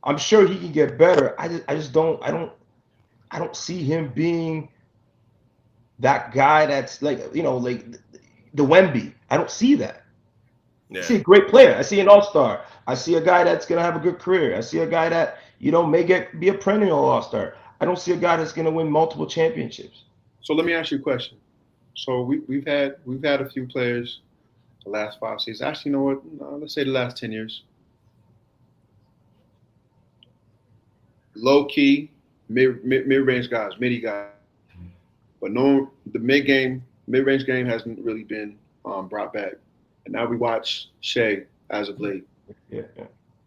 I'm sure he can get better. I don't see him being that guy that's like the Wemby. I don't see that. I see a great player. I see an all-star. I see a guy that's gonna have a good career. I see a guy that may be a perennial all-star. I don't see a guy that's gonna win multiple championships. So let me ask you a question. So we've had a few players the last 5 seasons. Actually, you know what? No, let's say the last 10 years. Low key, mid-range guys, midi guys. But no, the mid-range game hasn't really been brought back. And now we watch Shea as of late. Yeah.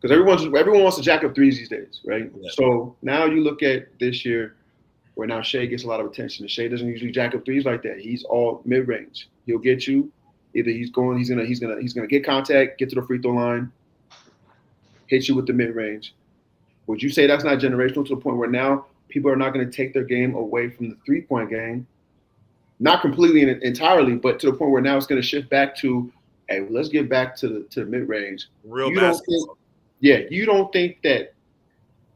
Because everyone wants to jack up threes these days, right? Yeah. So now you look at this year where now Shea gets a lot of attention. And Shea doesn't usually jack up threes like that. He's all mid-range. He'll get you. Either he's gonna get contact, get to the free throw line, hit you with the mid-range. Would you say that's not generational to the point where now people are not going to take their game away from the three-point game? Not completely and entirely, but to the point where now it's going to shift back to, hey, let's get back to the mid-range. Real basketball. You don't think that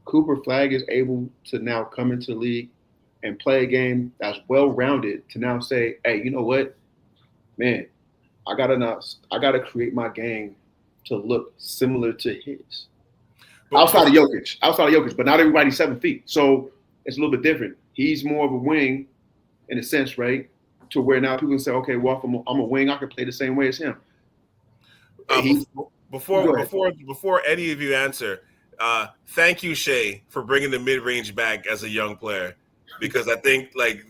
Cooper Flagg is able to now come into the league and play a game that's well-rounded to now say, hey, you know what, man, I gotta create my game to look similar to his. Outside of Jokic, but not everybody's 7 feet. So it's a little bit different. He's more of a wing in a sense, right? To where now people say, okay, well, if I'm a wing, I can play the same way as him. Before any of you answer, thank you, Shea, for bringing the mid-range back as a young player. Because I think like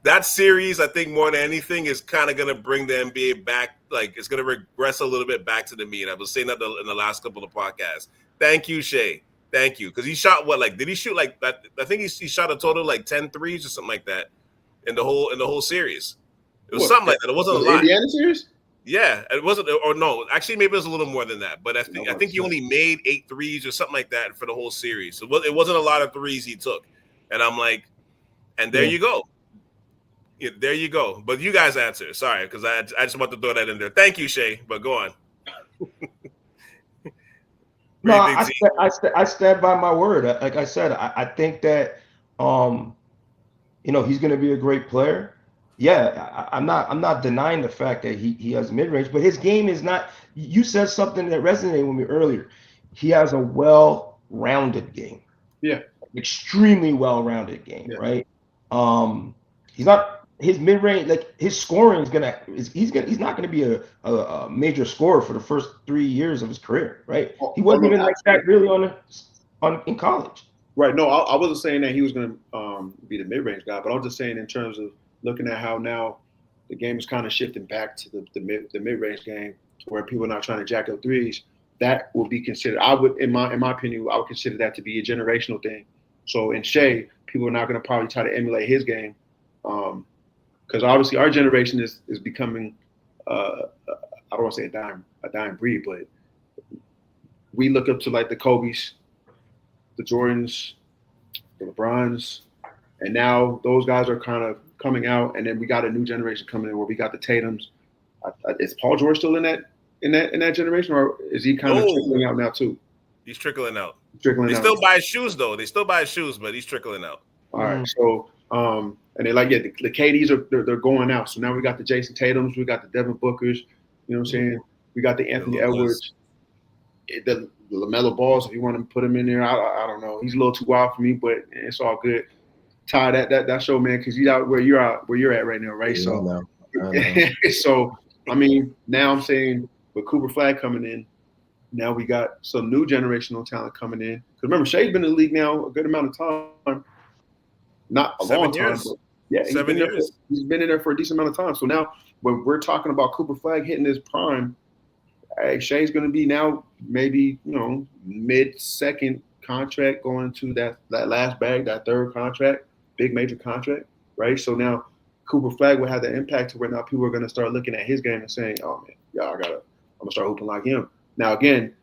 that series, I think more than anything is kind of going to bring the NBA back. Like it's going to regress a little bit back to the mean. I was saying that in the last couple of podcasts. Thank you, Shea. Thank you. Because he shot did he shoot like that? I think he shot a total like 10 threes or something like that in the whole series. It was something like that. It wasn't a lot. Indiana series? Yeah, it wasn't, or no, actually maybe it was a little more than that. But I think he only made 8 threes or something like that for the whole series. So it wasn't a lot of threes he took. And I'm like, and there you go. Yeah, there you go. But you guys answer. Sorry, because I just want to throw that in there. Thank you, Shea. But go on. No, I stand by my word. Like I said, I think that he's going to be a great player. Yeah, I'm not denying the fact that he has mid-range, but his game is not. You said something that resonated with me earlier. He has a well-rounded game. Yeah, extremely well-rounded game, right? He's not his mid-range, like his scoring he's not gonna be a major scorer for the first 3 years of his career, right? He wasn't even like that really in college. Right. No, I wasn't saying that he was gonna be the mid-range guy, but I was just saying in terms of looking at how now the game is kind of shifting back to the mid-range game to where people are not trying to jack up threes. That will be considered. I would, in my opinion, I would consider that to be a generational thing. So in Shea, people are not going to probably try to emulate his game, because obviously our generation is becoming I don't want to say a dying breed, but we look up to like the Kobes, the Jordans, the LeBrons, and now those guys are kind of coming out, and then we got a new generation coming in where we got the Tatums. Is Paul George still in that generation, or is he kind of trickling out now too? He's trickling out. They still buy shoes though. They still buy shoes, but he's trickling out. All right. So and they're like, the KDs they're going out. So now we got the Jason Tatums, we got the Devin Bookers, you know what I'm saying? We got the Anthony Edwards, the LaMelo Balls, if you want to put him in there. I don't know. He's a little too wild for me, but it's all good. Ty, that show, man, because he's out where you're at right now, right? Yeah, so so I mean, now I'm saying with Cooper Flagg coming in, now we got some new generational talent coming in. Because remember, Shea's been in the league now a good amount of time. Not a long time, but yeah, 7 years. He's been in there for a decent amount of time. So now when we're talking about Cooper Flagg hitting his prime, hey, Shea's going to be now maybe, mid-second contract going to that last bag, that third contract, big major contract, right? So now Cooper Flagg will have the impact to where now people are going to start looking at his game and saying, oh, man, I'm going to start hooping like him. Now, again,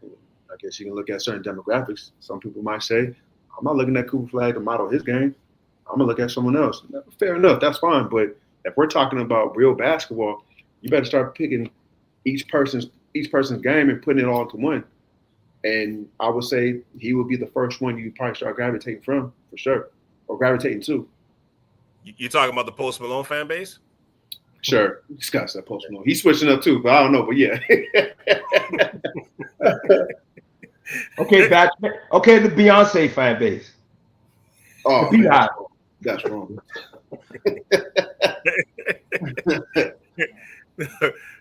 I guess you can look at certain demographics. Some people might say, I'm not looking at Cooper Flagg to model his game. I'm going to look at someone else. Fair enough. That's fine. But if we're talking about real basketball, you better start picking each person's game and putting it all into one. And I would say he would be the first one you probably start gravitating from, for sure, or gravitating to. You talking about the Post Malone fan base? Sure, discuss that Post Malone. He's switching up too, but I don't know. But yeah. Okay, okay, the Beyonce fan base. Oh, the man, that's wrong.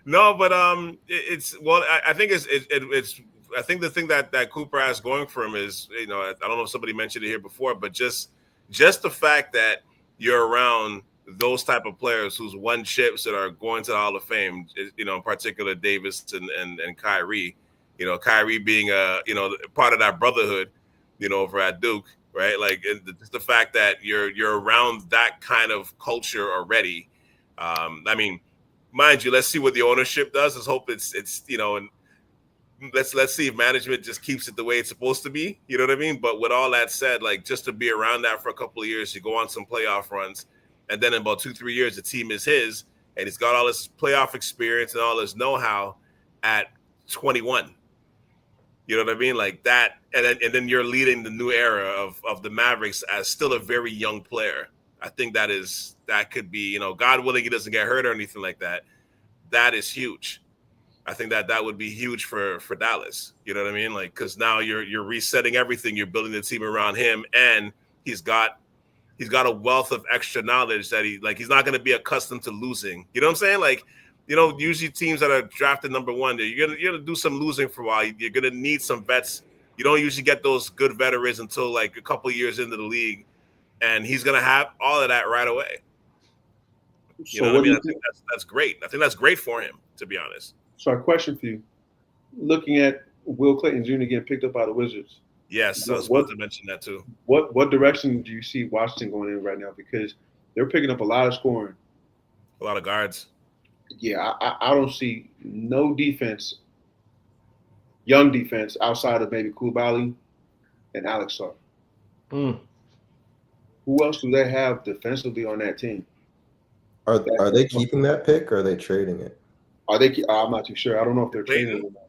No, but it's well. I think it's I think the thing that Cooper has going for him is, I don't know if somebody mentioned it here before, but just the fact that you're around those type of players who's won chips that are going to the Hall of Fame, in particular Davis and Kyrie, Kyrie being part of that brotherhood, over at Duke, right? Like just the fact that you're around that kind of culture already. I mean, mind you, let's see what the ownership does. Let's hope it's and let's see if management just keeps it the way it's supposed to be. You know what I mean? But with all that said, like just to be around that for a couple of years, you go on some playoff runs, and then in about 2-3 years, the team is his, and he's got all this playoff experience and all this know-how at 21. You know what I mean? Like that, and then you're leading the new era of the Mavericks as still a very young player. I think that could be, God willing, he doesn't get hurt or anything like that. That is huge. I think that would be huge for Dallas. You know what I mean? Like, because now you're resetting everything. You're building the team around him, and he's got a wealth of extra knowledge that he's not going to be accustomed to losing. You know what I'm saying? Like, usually teams that are drafted number one, you're gonna do some losing for a while. You're gonna need some vets. You don't usually get those good veterans until like a couple of years into the league, and he's gonna have all of that right away. You know what I mean? I think that's great. I think that's great for him, to be honest. So a question for you. Looking at Will Clayton Jr. getting picked up by the Wizards. Yes, I was about to mention that too. What direction do you see Washington going in right now? Because they're picking up a lot of scoring. A lot of guards. Yeah, I don't see no defense, young defense, outside of maybe Koulibaly and Alex Sarr. Mm. Who else do they have defensively on that team? Are they keeping that pick or are they trading it? Are they? I'm not too sure. I don't know if they're trading it or not.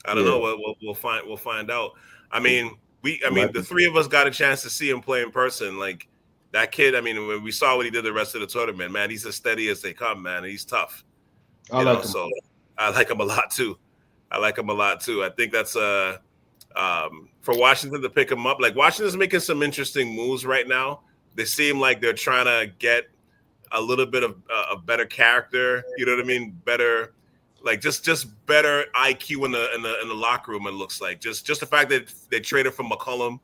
I don't know. We'll find out. I mean, the three of us got a chance to see him play in person. Like that kid. I mean, when we saw what he did the rest of the tournament, man, he's as steady as they come, man. He's tough. I like him. So I like him a lot too. I think that's for Washington to pick him up. Like Washington's making some interesting moves right now. They seem like they're trying to get a little bit of a better character. You know what I mean? Better, like just better IQ in the locker room. It looks like just the fact that they traded for McCollum.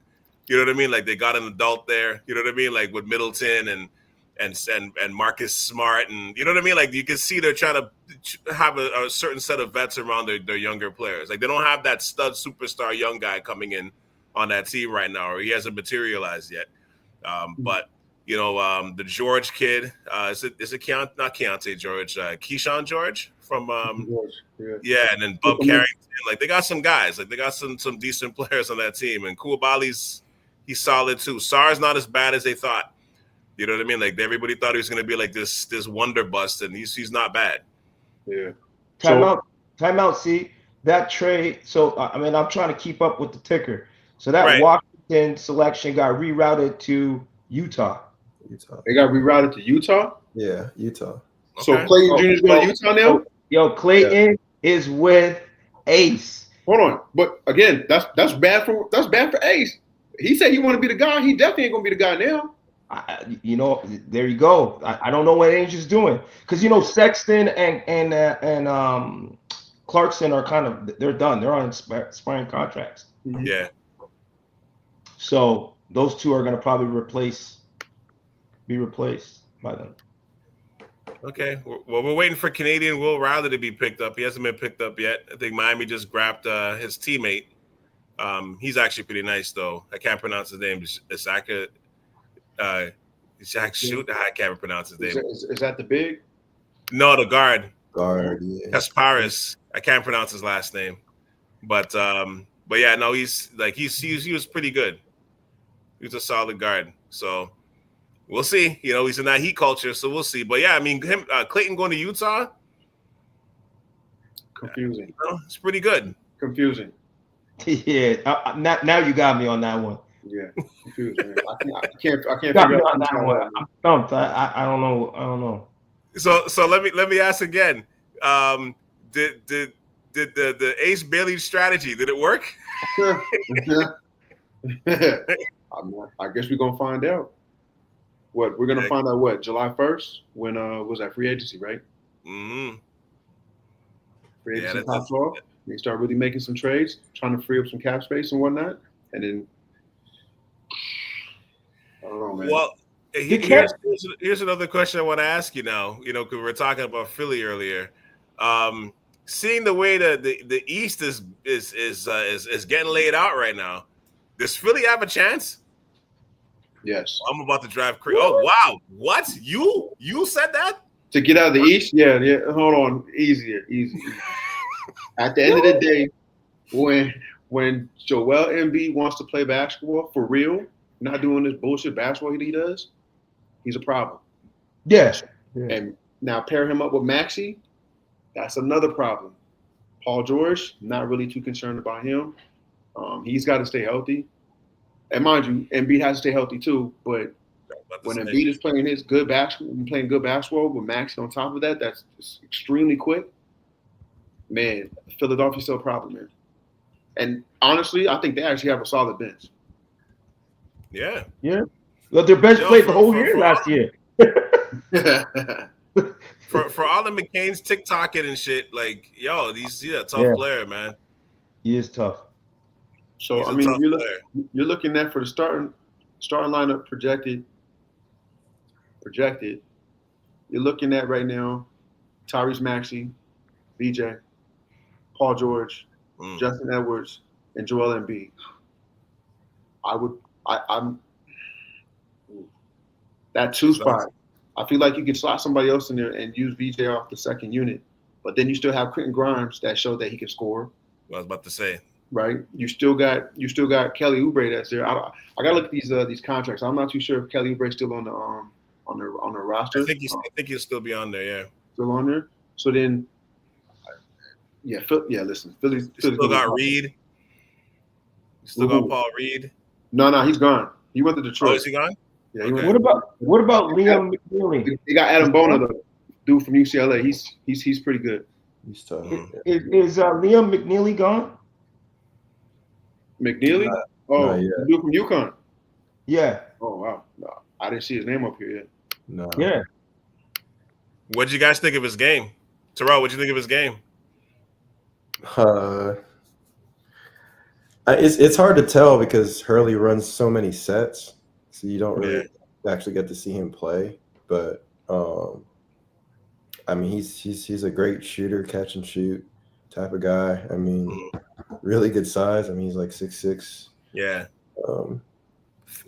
You know what I mean? Like they got an adult there. You know what I mean? Like with Middleton and Marcus Smart, and you know what I mean? Like you can see they're trying to have a certain set of vets around their younger players. Like they don't have that stud superstar young guy coming in on that team right now, or he hasn't materialized yet. But the George kid, is it not Keontae George, Keyshawn George from George, yeah, and then Bub Carrington. Like they got some guys, like they got some decent players on that team, and Koulibaly's he's solid too. Sarr's not as bad as they thought. You know what I mean? Like everybody thought he was going to be like this wonder bust, and he's not bad. Yeah. Time out. See that trade. So I'm trying to keep up with the ticker. So that Right. Washington selection got rerouted to Utah. They got rerouted to Utah? Yeah, Utah. So Okay. Clayton Jr. is going to Utah now? Yo, Clayton is with Ace. Hold on. But again, that's bad for Ace. He said he want to be the guy. He definitely ain't going to be the guy now. There you go. I don't know what Ainge is doing. Because, Sexton and Clarkson are they're done. They're on expiring contracts. Yeah. So those two are going to probably be replaced by them. Okay. Well, we're waiting for Canadian Will Riley to be picked up. He hasn't been picked up yet. I think Miami just grabbed his teammate. He's actually pretty nice, though. I can't pronounce his name. Isaka. Shoot, I can't pronounce his name. Is that the big? No, the guard. Yeah. Kasparis. I can't pronounce his last name. But yeah, no, he was pretty good. He was a solid guard. So we'll see. He's in that Heat culture, so we'll see. But yeah, I mean, Clayton going to Utah. Confusing. It's pretty good. Confusing. Yeah. Now you got me on that one. Yeah, confused, man. I can't Got me figure out on that one. I'm stumped. I don't know. So let me ask again. Did the Ace Bailey strategy, did it work? I guess we're gonna find out. We're gonna find out what, July 1st, when was that free agency, right? Mm-hmm. Free agency pops off. They start really making some trades, trying to free up some cap space and whatnot, and then I don't know, man. Well, here's another question I want to ask you now. Because we were talking about Philly earlier. Seeing the way the East is getting laid out right now, does Philly have a chance? Yes. I'm about to drive crazy. Oh wow! What you said that? To get out of the East? Yeah. Hold on, easy. At the end of the day, when Joel Embiid wants to play basketball for real, not doing this bullshit basketball he does, he's a problem. Yes. Yeah. And now pair him up with Maxey, that's another problem. Paul George, not really too concerned about him. He's got to stay healthy. And mind you, Embiid has to stay healthy too. But when Embiid is playing his good basketball with Maxey on top of that, that's extremely quick. Man, Philadelphia's still a problem, man. And honestly, I think they actually have a solid bench. Yeah. Well, their bench played the whole year last year. For Alden McCain's TikToking and shit, like, he's a tough player, man. He is tough. So I mean, you're looking at for the starting lineup projected. You're looking at right now, Tyrese Maxey, VJ, Paul George, Justin Edwards, and Joel Embiid. I'm that two spot. I feel like you can slot somebody else in there and use VJ off the second unit, but then you still have Quentin Grimes that showed that he can score. I was about to say. Right, you still got Kelly Oubre that's there. I gotta look at these contracts. I'm not too sure if Kelly Oubre's still on the roster. I think he'll still be on there. Yeah, still on there. So then, listen, Philly's still got Reed. You still got Paul Reed. No, he's gone. He went to Detroit. Oh, is he gone? Yeah. Okay. What about Liam McNeely? They got Adam Bona, the dude from UCLA. He's pretty good. He's tough. Is Liam McNeely gone? McNeely? The dude from UConn. Yeah. Oh wow. No, I didn't see his name up here yet. No. Yeah. What did you guys think of his game? Terrell, what did you think of his game? It's hard to tell because Hurley runs so many sets, so you don't really actually get to see him play. But I mean, he's a great shooter, catch and shoot type of guy. I mean, really good size. I mean, he's like 6'6". Yeah.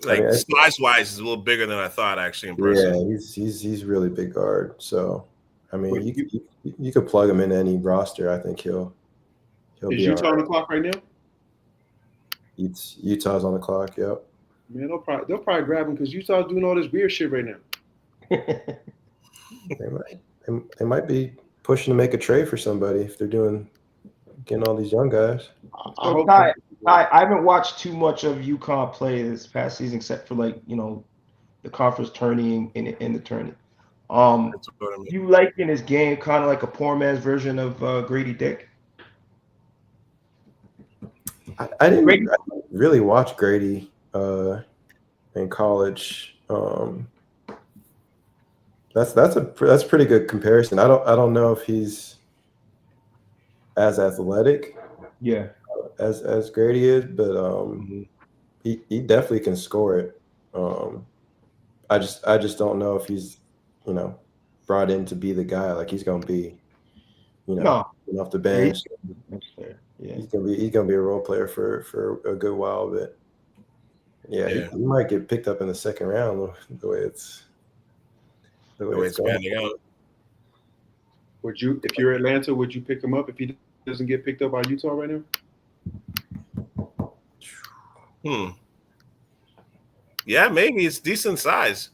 Size-wise, he's a little bigger than I thought. Actually, in person. Yeah, he's really big guard. So, I mean, you could plug him in any roster. I think he'll be. Is Utah on the clock right now? Utah's on the clock. Yep. Man, they'll probably grab him because Utah's doing all this weird shit right now. They might be pushing to make a trade for somebody if they're getting all these young guys. I haven't watched too much of UConn play this past season, except for the conference tourney and the tourney. You liking his game kind of like a poor man's version of Grady Dick? I didn't really watch Grady in college. That's a pretty good comparison. I don't know if he's as athletic, as Grady is, but he definitely can score it. I just don't know if he's brought in to be the guy. Like he's gonna be off the bench. Yeah, he's gonna be a role player for a good while, but he might get picked up in the second round the way it's panning out. Would you, if you're Atlanta, would you pick him up if he doesn't get picked up by Utah right now? Yeah, maybe it's decent size.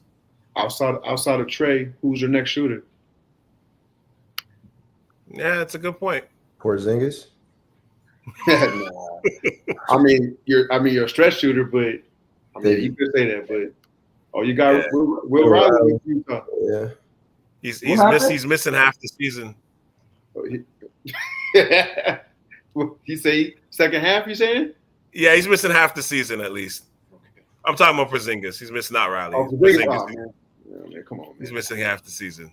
Outside of Trey, who's your next shooter? Yeah, that's a good point. Porzingis. Nah. I mean, you're a stretch shooter, but you could say that. But you got Will Riley with Utah. He's missing half the season. He say second half, you saying? Yeah, he's missing half the season at least. Okay. I'm talking about Porzingis. He's missing out Riley. Oh, Porzingis. Man. Yeah, come on, man. He's missing half the season.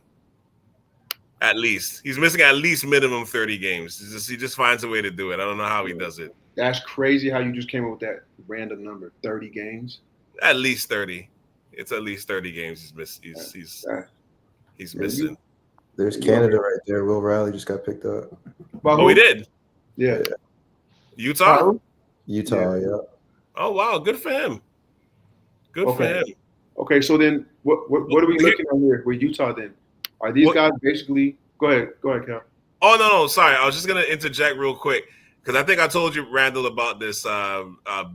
At least. He's missing at least minimum 30 games. He just finds a way to do it. I don't know how he does it. That's crazy how you just came up with that random number, 30 games. At least 30. It's at least 30 games he's missing. There's Canada right there. Will Riley just got picked up. Oh, he did? Yeah. Utah? Utah, yeah. Oh, wow. Good for him. Good for him. Okay, so then what are we looking at here with Utah then? Are these guys basically – go ahead, Cal. Oh, no. Sorry. I was just going to interject real quick because I think I told you, Randall, about this.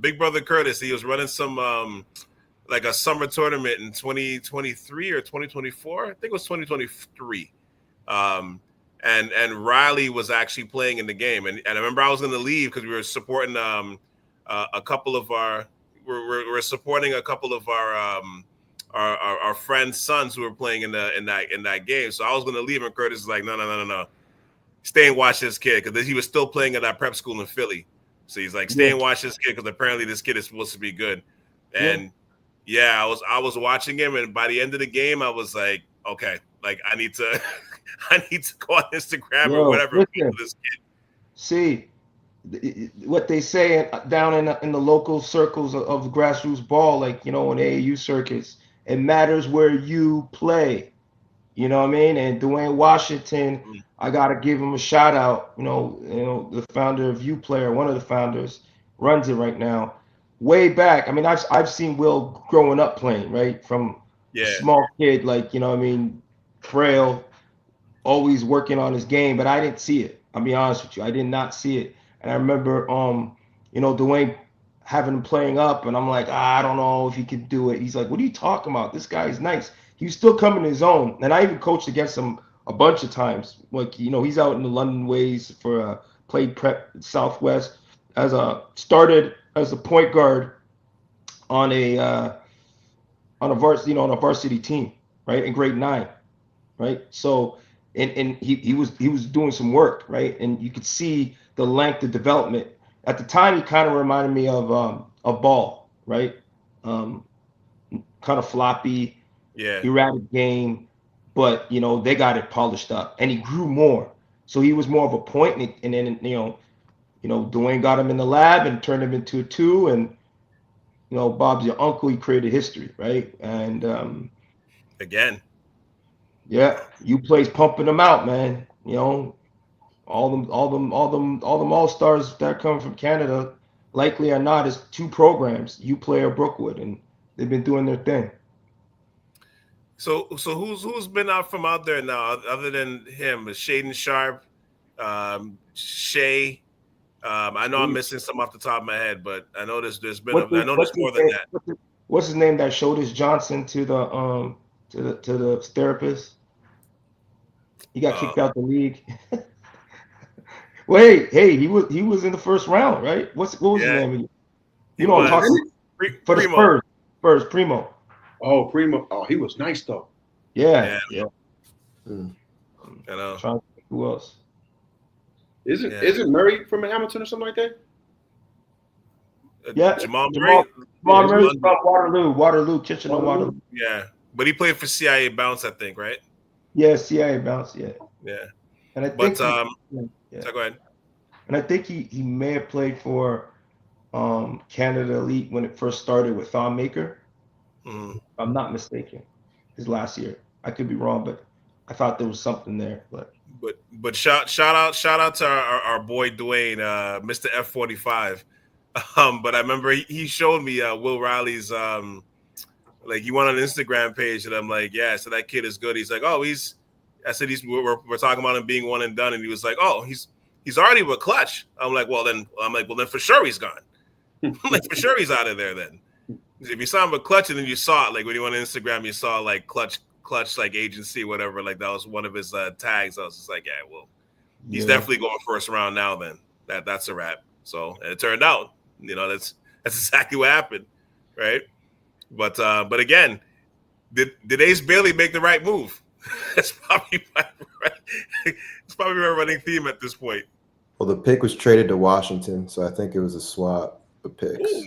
Big Brother Curtis, he was running some like a summer tournament in 2023 or 2024. I think it was 2023. And Riley was actually playing in the game. And I remember I was going to leave because we were supporting a couple of our – we're supporting a couple of our friends' sons who were playing in that game. So I was going to leave, and Curtis was like, no. Stay and watch this kid, because he was still playing at that prep school in Philly. So he's like, stay and watch this kid, because apparently this kid is supposed to be good. And I was watching him, and by the end of the game, I was like, okay, like I need to go on Instagram or whatever. Listen, this kid. See what they say down in the local circles of grassroots ball, like in AAU circuits. It matters where you play. You know what I mean? And Dwayne Washington, I gotta give him a shout out. The founder of UPlayer, one of the founders, runs it right now. Way back, I mean, I've seen Will growing up playing, right? From a small kid, like frail, always working on his game, but I didn't see it. I'll be honest with you, I did not see it. And I remember, Dwayne having him playing up, and I'm like, I don't know if he could do it. He's like, what are you talking about? This guy is nice. He's still coming his own, and I even coached against him a bunch of times. Like he's out in the London ways for played prep Southwest started as a point guard on a varsity team, right, in grade 9, right. So and he was doing some work, right, and you could see the length of development. At the time, he kind of reminded me of Ball, right, kind of floppy. Yeah, erratic game, but they got it polished up, and he grew more. So he was more of a point, and then Dwayne got him in the lab and turned him into a 2, and Bob's your uncle. He created history, right? And again, UPlay's pumping them out, man. All them all-stars that come from Canada, likely or not, is 2 programs, UPlay or Brookwood, and they've been doing their thing. So who's been out from out there now other than him? Shaden Sharp, Shea. I know I'm missing some off the top of my head, but I know there's been more than that. What's his name that showed his Johnson to the therapist? He got kicked out the league. Well, hey, he was in the first round, right? What was his name? I'm talking for the Spurs, Primo. Oh, Primo. Oh, he was nice though. Yeah. I know. Who else? Isn't Murray from Hamilton or something like that? Yeah, Jamal Murray. Jamal Murray's from Waterloo, Kitchener-Waterloo. Yeah, but he played for CIA Bounce, I think, right? Yeah, CIA Bounce. Yeah. And I think. So go ahead. And I think he may have played for Canada Elite when it first started with Thon Maker. Mm-hmm. I'm not mistaken. His last year, I could be wrong, but I thought there was something there. But shout out to our boy Dwayne, Mr. F45. But I remember he showed me Will Riley's like he went on an Instagram page, and I'm like, yeah, so that kid is good. He's like, oh, I said we're talking about him being one and done, and he was like, oh, he's already with Clutch. I'm like, well then for sure he's gone. Like for sure he's out of there then. If you saw him with Clutch, and then you saw it, like when you went on Instagram, you saw like Clutch like agency, whatever, like that was one of his tags. I was just like, yeah, well, he's definitely going first round now. Then that's a wrap. So and it turned out, that's exactly what happened, right? But again, did Ace Bailey make the right move? It's probably my running theme at this point. Well, the pick was traded to Washington, so I think it was a swap of picks. Ooh.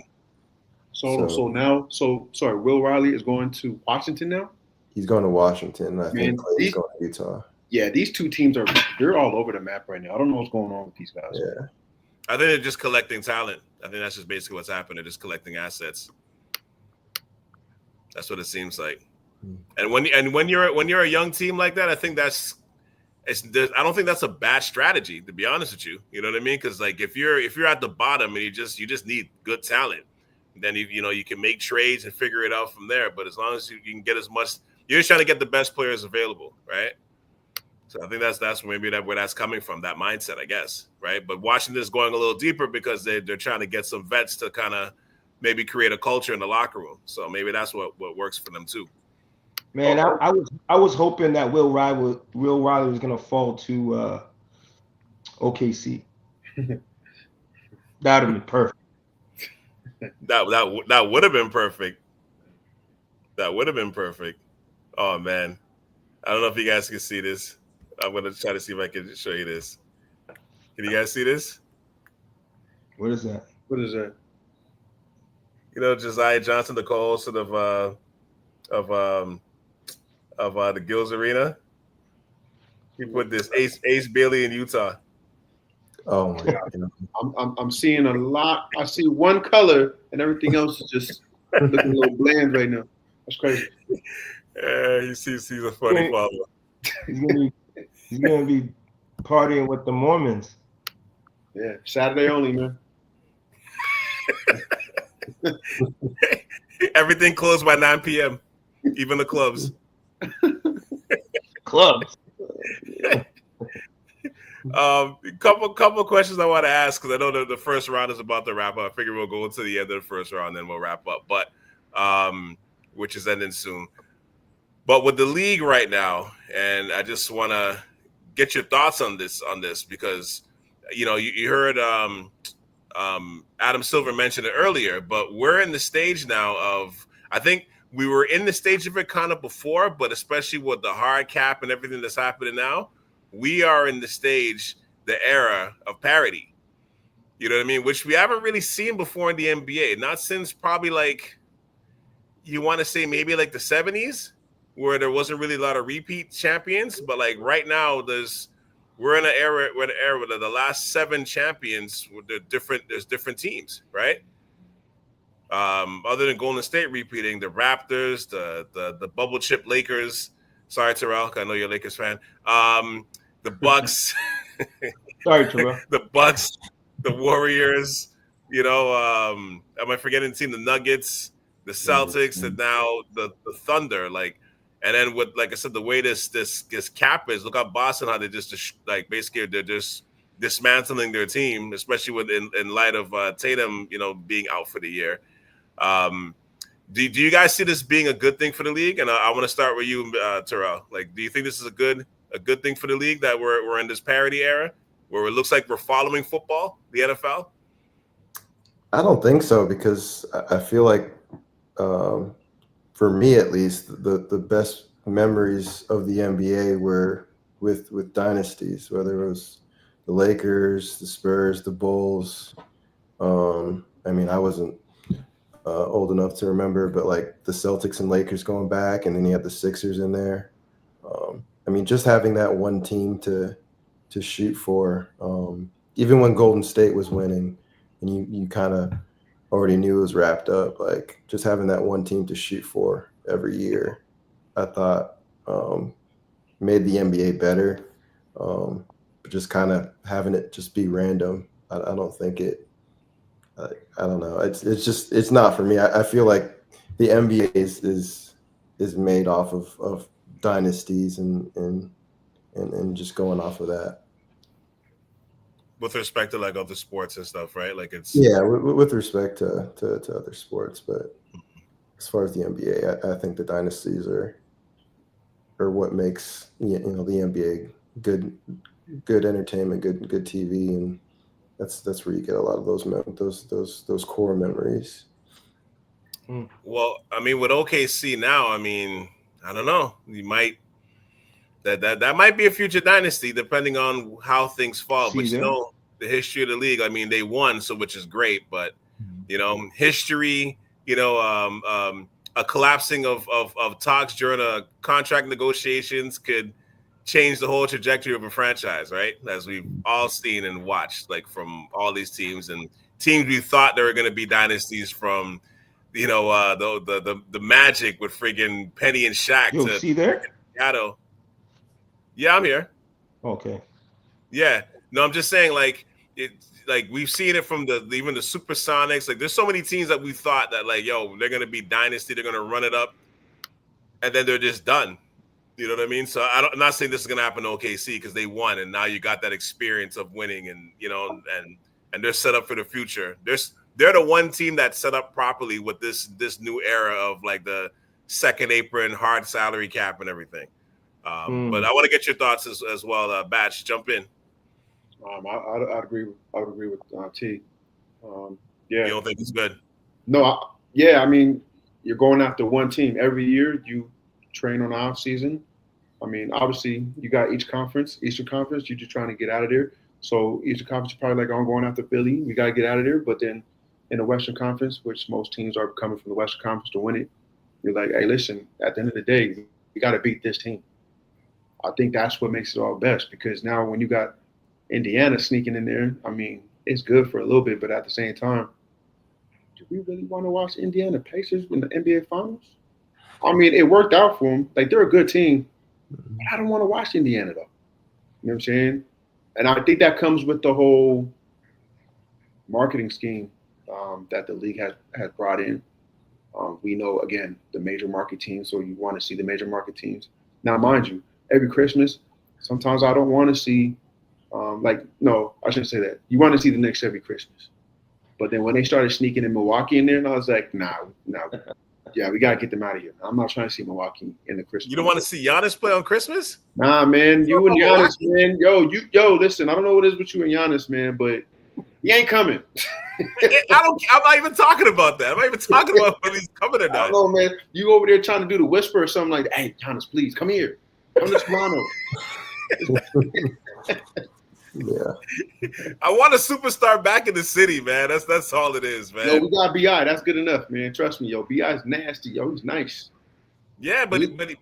So Will Riley is going to Washington now? He's going to Washington. I think Clay's going to Utah. Yeah, these two teams they're all over the map right now. I don't know what's going on with these guys. Yeah. I think they're just collecting talent. I think that's just basically what's happened. They're just collecting assets. That's what it seems like. And when you're a young team like that, I think I don't think that's a bad strategy, to be honest with you. You know what I mean? Because like if you're at the bottom and you just need good talent, then you can make trades and figure it out from there. But as long as you can get as much, you're just trying to get the best players available, right? So I think that's maybe where that's coming from, that mindset, I guess, right? But Washington's going a little deeper because they're trying to get some vets to kind of maybe create a culture in the locker room. So maybe that's what works for them too. Man, I was hoping that Will Riley was gonna fall to OKC. That would have been perfect. That would have been perfect. That would have been perfect. Oh man, I don't know if you guys can see this. I'm gonna try to see if I can show you this. Can you guys see this? What is that? What is that? You know, Josiah Johnson, the co-host of the Gills Arena. He put this Ace Bailey in Utah. Oh my God. I'm seeing a lot. I see one color and everything else is just looking a little bland right now. That's crazy. Yeah, he's a funny follower. He's gonna be partying with the Mormons. Yeah, Saturday only, man. Everything closed by 9 p.m. Even the clubs. Clubs. Couple questions I want to ask because I know that the first round is about to wrap up. I figure we'll go into the end of the first round, then we'll wrap up. But which is ending soon. But with the league right now, and I just want to get your thoughts on this because you heard Adam Silver mention it earlier, but we're in the stage now of, I think we were in the stage of it kind of before, but especially with the hard cap and everything that's happening now, we are in the era of parity. You know what I mean? Which we haven't really seen before in the NBA. Not since probably like, you want to say maybe like the 70s, where there wasn't really a lot of repeat champions. But like right now, we're in an era where the last 7 champions, there's different teams, right? Other than Golden State repeating, the Raptors, the bubble chip Lakers. Sorry, Terrell, I know you're a Lakers fan. The Bucks. Sorry, Terrell. The Bucks, the Warriors. Am I forgetting the team? The Nuggets, the Celtics, and now the Thunder. And then with, like I said, the way this cap is, look at Boston, how they basically they're just dismantling their team, especially in light of Tatum, being out for the year. Do you guys see this being a good thing for the league? And I want to start with you, Terrell. Like, do you think this is a good thing for the league that we're in this parity era where it looks like we're following football, the NFL? I don't think so, because I feel like, for me at least, the best memories of the NBA were with dynasties, whether it was the Lakers, the Spurs, the Bulls. I mean, I wasn't old enough to remember, but like the Celtics and Lakers going back, and then you had the Sixers in there. I mean, just having that one team to shoot for, even when Golden State was winning, and you kind of already knew it was wrapped up, like just having that one team to shoot for every year, I thought made the NBA better. But just kind of having it just be random, I don't think it. I don't know. It's not for me. I feel like the NBA is made off of dynasties and just going off of that. With respect to like other sports and stuff, right? Like it's with respect to other sports, but as far as the NBA, I think the dynasties are what makes the NBA good entertainment, good TV, and that's where you get a lot of those core memories. Well, I mean, with OKC now, I mean, I don't know. You might That might be a future dynasty, depending on how things fall. But See the history of the league. I mean, they won, so which is great. But history. A collapsing of talks during a contract negotiations could change the whole trajectory of a franchise, right? As we've all seen and watched, like from all these teams and teams we thought they were going to be dynasties from. The Magic with friggin' Penny and Shaq Yo, to see there? Seattle. Yeah, I'm here. Okay. Yeah. No, I'm just saying, like we've seen it from even the Supersonics. Like, there's so many teams that we thought that, like, yo, they're gonna be dynasty, they're gonna run it up, and then they're just done. You know what I mean? So I'm not saying this is gonna happen to OKC because they won, and now you got that experience of winning, and and they're set up for the future. They're the one team that's set up properly with this new era of like the second apron, hard salary cap, and everything. But I want to get your thoughts as well. Batch, jump in. I'd agree with T. You don't think it's good? No. I mean, you're going after one team every year. You train on the off season. I mean, obviously, you got Eastern Conference. You're just trying to get out of there. So Eastern Conference is probably like, I'm going after Philly. We got to get out of there. But then in the Western Conference, which most teams are coming from the Western Conference to win it, you're like, hey, listen, at the end of the day, we got to beat this team. I think that's what makes it all best, because now when you got Indiana sneaking in there, I mean, it's good for a little bit, but at the same time, do we really want to watch Indiana Pacers in the NBA Finals? I mean, it worked out for them. Like, they're a good team. But I don't want to watch Indiana, though. You know what I'm saying? And I think that comes with the whole marketing scheme that the league has brought in. We know, again, the major market teams, so you want to see the major market teams. Now, mind you, every Christmas, sometimes I don't want to see no, I shouldn't say that. You want to see the Knicks every Christmas. But then when they started sneaking in Milwaukee in there, and I was like, nah. Yeah, we got to get them out of here. I'm not trying to see Milwaukee in the Christmas. You don't want to see Giannis play on Christmas? Nah, man. You and Giannis, man. Yo, listen, I don't know what it is with you and Giannis, man, but he ain't coming. I'm not even talking about that. I'm not even talking about whether he's coming or not. I don't know, man. You over there trying to do the whisper or something like, hey, Giannis, please, come here. Come to Toronto. Yeah. I want a superstar back in the city, man. That's all it is, man. Yo, we got BI. That's good enough, man. Trust me, yo. BI's nasty, yo. He's nice. Yeah, but he on that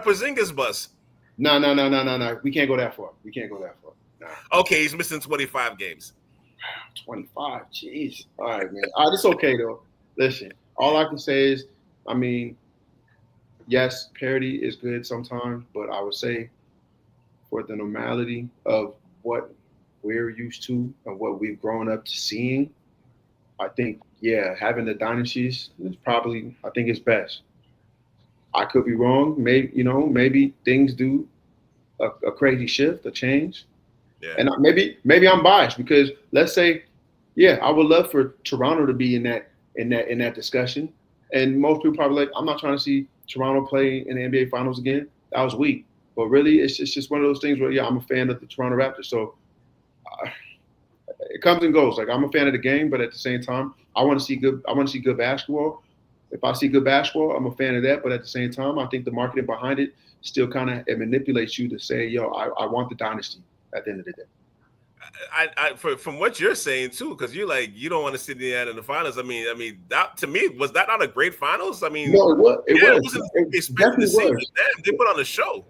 Porzingis bus. No. We can't go that far. Nah. Okay, he's missing 25 games. 25. Jeez. All right, man. All right, it's okay though. Listen, all I can say is, I mean, yes, parity is good sometimes, but I would say, for the normality of what we're used to and what we've grown up to seeing, I think, yeah, having the dynasties is probably, I think it's best. I could be wrong. Maybe things do a crazy shift, a change. Yeah. And maybe I'm biased because let's say, yeah, I would love for Toronto to be in that discussion. And most people probably like, I'm not trying to see Toronto play in the NBA Finals again. That was weak. But really, it's just one of those things where, yeah, I'm a fan of the Toronto Raptors. So it comes and goes. Like, I'm a fan of the game, but at the same time, I want to see good basketball. If I see good basketball, I'm a fan of that. But at the same time, I think the marketing behind it still kind of manipulates you to say, yo, I want the dynasty at the end of the day. From what you're saying too, because you're like, you don't want to see the end in the finals. I mean, that to me, was that not a great finals? I mean, no, it was. It definitely was. They put on a show.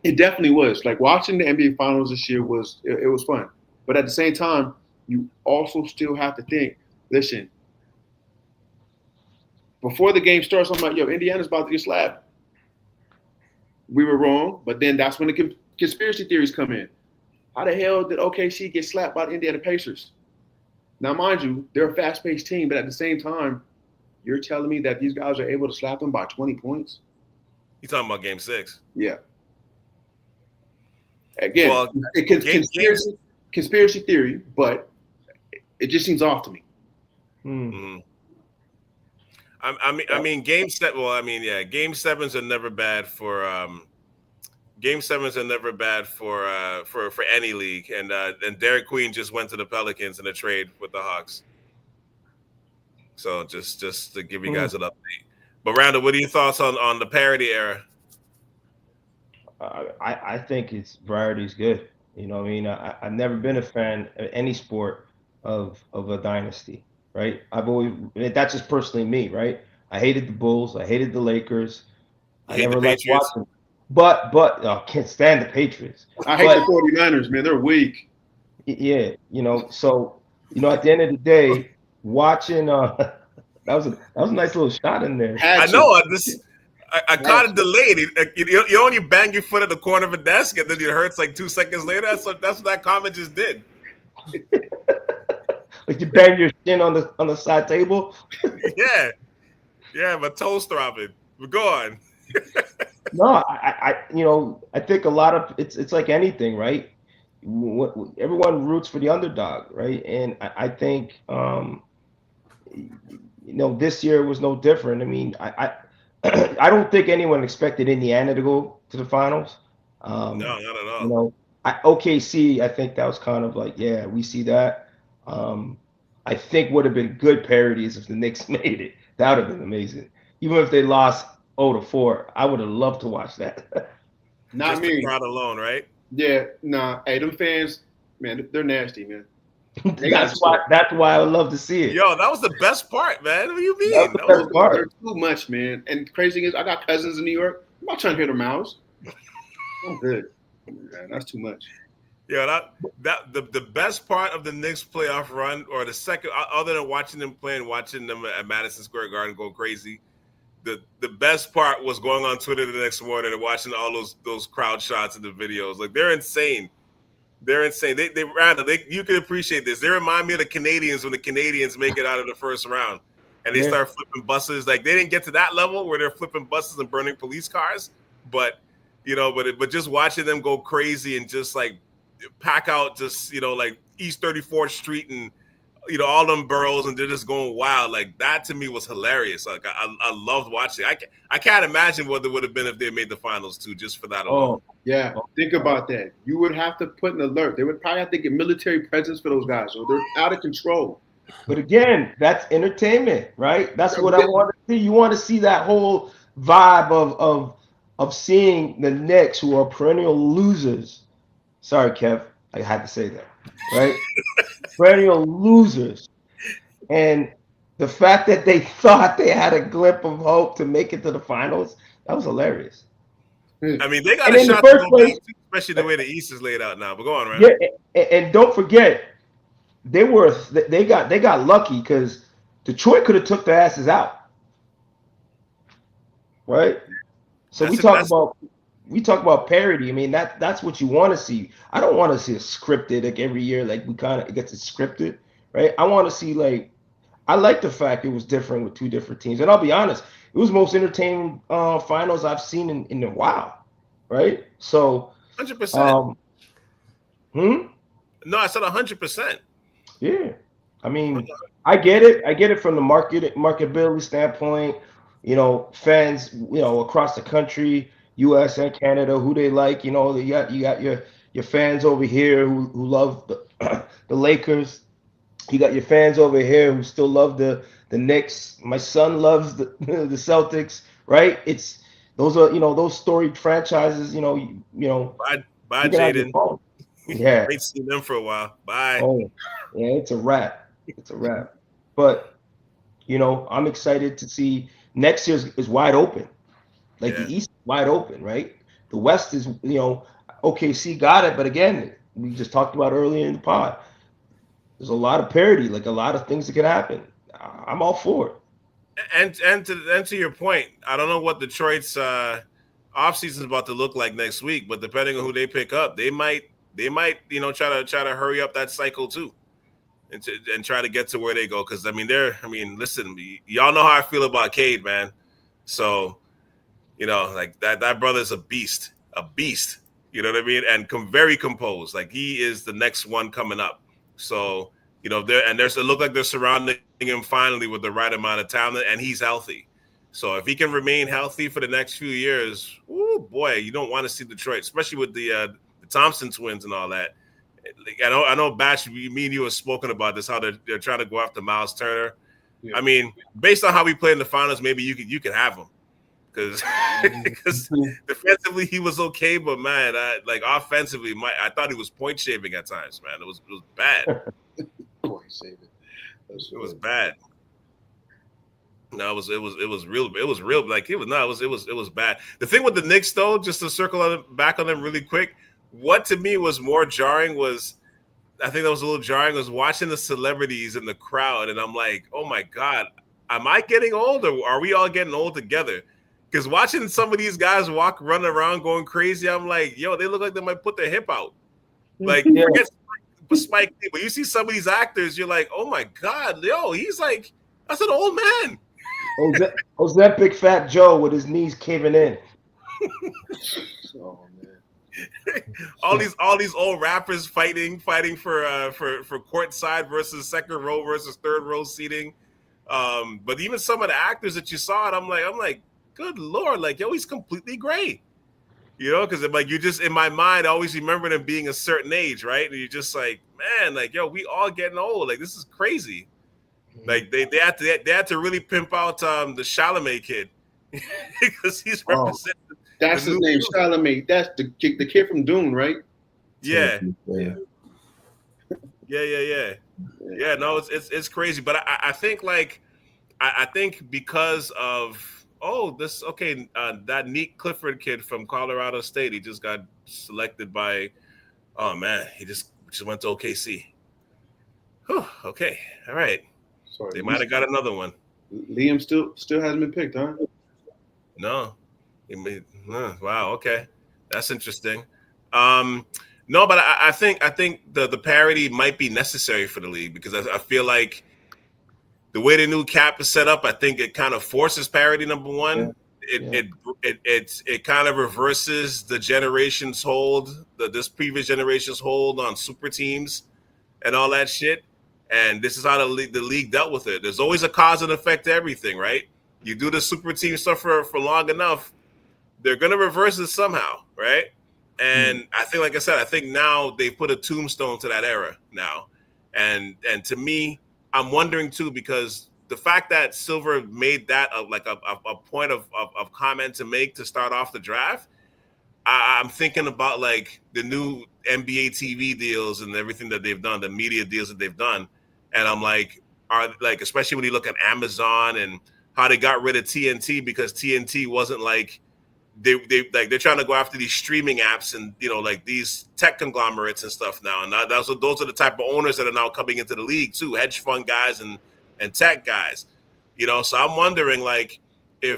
It definitely was. Like, watching the NBA Finals this year was fun. But at the same time, you also still have to think, listen, before the game starts, I'm like, yo, Indiana's about to get slapped. We were wrong, but then that's when the conspiracy theories come in. How the hell did OKC get slapped by the Indiana Pacers? Now, mind you, they're a fast-paced team, but at the same time, you're telling me that these guys are able to slap them by 20 points? You talking about Game 6? Yeah. Again, conspiracy theory, but it just seems off to me. Mm-hmm. I mean, Game 7. Well, I mean, yeah, Game 7s are never bad for. Game 7s are never bad for any league, and Derek Queen just went to the Pelicans in a trade with the Hawks. So just to give you guys an update. But Randall, what are your thoughts on the parity era? I think it's variety is good. You know what I mean? I've never been a fan of any sport of a dynasty, right? I've always that's just personally me, right? I hated the Bulls. I hated the Lakers. You I hate the never liked Patriots? watching. But can't stand the Patriots. I hate But the 49ers, man. They're weak. yeah, so at the end of the day, watching that was a nice little shot in there. I Had to. know. I Had caught it to. delayed. You only bang your foot at the corner of a desk and then it hurts like 2 seconds later. That's what that comment just did. Like you bang your shin on the side table. Yeah. Yeah, my toes throbbing. But go on. No, I think a lot of it's like anything, right? Everyone roots for the underdog, right? And I think this year was no different. I mean, I don't think anyone expected Indiana to go to the finals. No, not at all. OKC, I think that was kind of like, yeah, we see that. I think would have been good parodies if the Knicks made it. That would have been amazing. Even if they lost 0-4, I would have loved to watch that. Not Just me. the crowd alone, right? Yeah, nah. Hey, them fans, man, they're nasty, man. That's why I would love to see it. Yo, that was the best part, man. What do you mean? That's the best part. They're too much, man. And the crazy thing is, I got cousins in New York. I'm not trying to hear their mouths. I'm good. Man, that's too much. Yeah, the best part of the Knicks playoff run, or the second, other than watching them play and watching them at Madison Square Garden go crazy, the best part was going on Twitter the next morning and watching all those crowd shots and the videos. Like, they're insane. They're insane. You can appreciate this. They remind me of the Canadians when the Canadians make it out of the first round and they start flipping buses. Like, they didn't get to that level where they're flipping buses and burning police cars, but just watching them go crazy and just like pack out just like East 34th Street and all them boroughs, and they're just going wild. Like, that to me was hilarious. Like, I loved watching. I can't imagine what it would have been if they made the finals too, just for that alone. Yeah, think about that. You would have to put an alert. They would probably have to get military presence for those guys, so they're out of control. But again, that's entertainment, right? That's what I want to see. You want to see that whole vibe of seeing the Knicks, who are perennial losers. Sorry, Kev, I had to say that, right? Perennial losers, and the fact that they thought they had a glimpse of hope to make it to the finals, that was hilarious. I mean, they got a shot to go back, especially the way the East is laid out now. But go on, right? Yeah, and don't forget, they got lucky because Detroit could have took their asses out, right? So we talk about parity. I mean, that's what you want to see. I don't want to see it scripted like every year, like we kind of get it scripted, right? I want to see, like, I like the fact it was different with two different teams. And I'll be honest, it was the most entertaining finals I've seen in a while, right? So 100%. No, I said 100%. Yeah, I mean, I get it. I get it from the marketability standpoint. Fans, across the country, U.S. and Canada, who they like. You got your fans over here who love the Lakers. You got your fans over here who still love the Knicks. My son loves the Celtics, right? Those are those storied franchises. Bye, Jaden. Yeah, ain't seen them for a while. Bye. Oh, yeah, it's a wrap. It's a wrap. But I'm excited to see next year is wide open. Like, the East is wide open, right? The West is, OKC got it, but again, we just talked about earlier in the pod. There's a lot of parity, like a lot of things that can happen. I'm all for it. And to your point, I don't know what Detroit's offseason is about to look like next week, but depending on who they pick up, they might try to hurry up that cycle too, and try to get to where they go. Because listen, y'all know how I feel about Cade, man. So like that brother's a beast. You know what I mean? And very composed. Like, he is the next one coming up. So, it look like they're surrounding him finally with the right amount of talent, and he's healthy. So if he can remain healthy for the next few years, oh boy, you don't want to see Detroit, especially with the Thompson twins and all that. Like, I know, Batch, me and you have spoken about this, how they're trying to go after Miles Turner. Yeah. I mean, based on how we played in the finals, maybe you could have him. because defensively he was okay, but man, offensively, I thought he was point shaving at times. Man, it was bad. Point shaving. It was bad. No, it was real. Like it was bad. The thing with the Knicks, though, just to circle back on them really quick, what to me was more jarring was, I think that was a little jarring, was watching the celebrities in the crowd, and I'm like, oh my God, am I getting old, or are we all getting old together? Because watching some of these guys run around going crazy, I'm like, yo, they look like they might put their hip out. Like, forget Spike Lee, but you see some of these actors, you're like, oh my God, yo, he's like, that's an old man. That big fat Joe with his knees caving in. Oh man! all these old rappers fighting for courtside versus second row versus third row seating. But even some of the actors that you saw, I'm like, good Lord, like, yo, he's completely gray. You know, because like, you just, in my mind, I always remember them being a certain age, right? And you're just like, man, like, yo, we all getting old. Like, this is crazy. Like they had to really pimp out the Chalamet kid because he's representing. That's his name, Chalamet. That's the kid from Dune, right? Yeah. No, it's crazy, but I think I think because of that Neek Clifford kid from Colorado State, he just got selected by. Oh man, he just went to OKC. Whew, okay, all right. Sorry, they might have got another one. Liam still hasn't been picked, huh? No. Wow. Okay, that's interesting. No, but I think the parity might be necessary for the league because I feel like the way the new cap is set up, I think it kind of forces parity. Number one, it kind of reverses the generation's hold, this previous generation's hold on super teams and all that shit. And this is how the league dealt with it. There's always a cause and effect to everything, right? You do the super team stuff for long enough, they're going to reverse it somehow, right? And I think, like I said, I think now they put a tombstone to that era now. And to me, I'm wondering too, because the fact that Silver made that a point of comment to make to start off the draft, I'm thinking about like the new NBA TV deals and everything that they've done, the media deals that they've done. And I'm like, especially when you look at Amazon and how they got rid of TNT because TNT wasn't like, they're trying to go after these streaming apps and, you know, like these tech conglomerates and stuff now. And those are the type of owners that are now coming into the league too, hedge fund guys and tech guys, you know? So I'm wondering like, I'm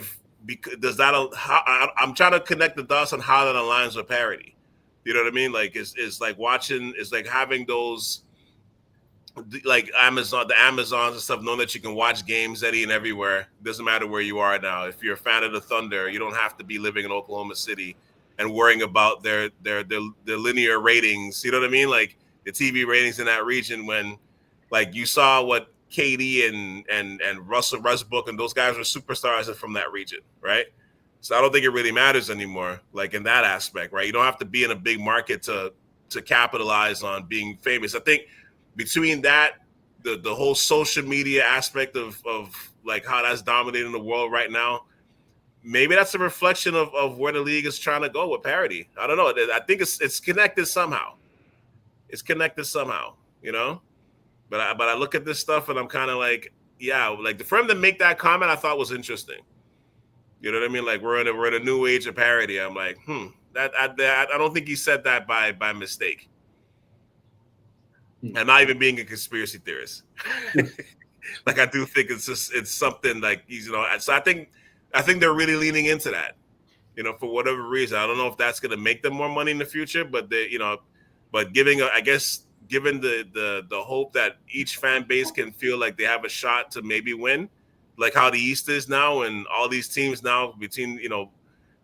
trying to connect the dots on how that aligns with parity. You know what I mean? Like it's like watching, it's like having those, like the Amazons and stuff, knowing that you can watch games any and everywhere. Doesn't matter where you are now. If you're a fan of the Thunder, you don't have to be living in Oklahoma City and worrying about their linear ratings. You know what I mean? Like the TV ratings in that region when like you saw what KD and Russell Westbrook and those guys were superstars from that region, right? So I don't think it really matters anymore, like in that aspect, right? You don't have to be in a big market to capitalize on being famous. I think between that, the whole social media aspect of like how that's dominating the world right now, maybe that's a reflection of where the league is trying to go with parity. I don't know. I think it's connected somehow. It's connected somehow, you know? But I look at this stuff and I'm kind of like, yeah, like for him to make that comment, I thought was interesting. You know what I mean? Like we're in a new age of parody. I'm like, that I don't think he said that by mistake. I'm not even being a conspiracy theorist. Like I do think it's something like, you know. So I think they're really leaning into that. You know, for whatever reason, I don't know if that's going to make them more money in the future, but given the hope that each fan base can feel like they have a shot to maybe win, like how the East is now, and all these teams now between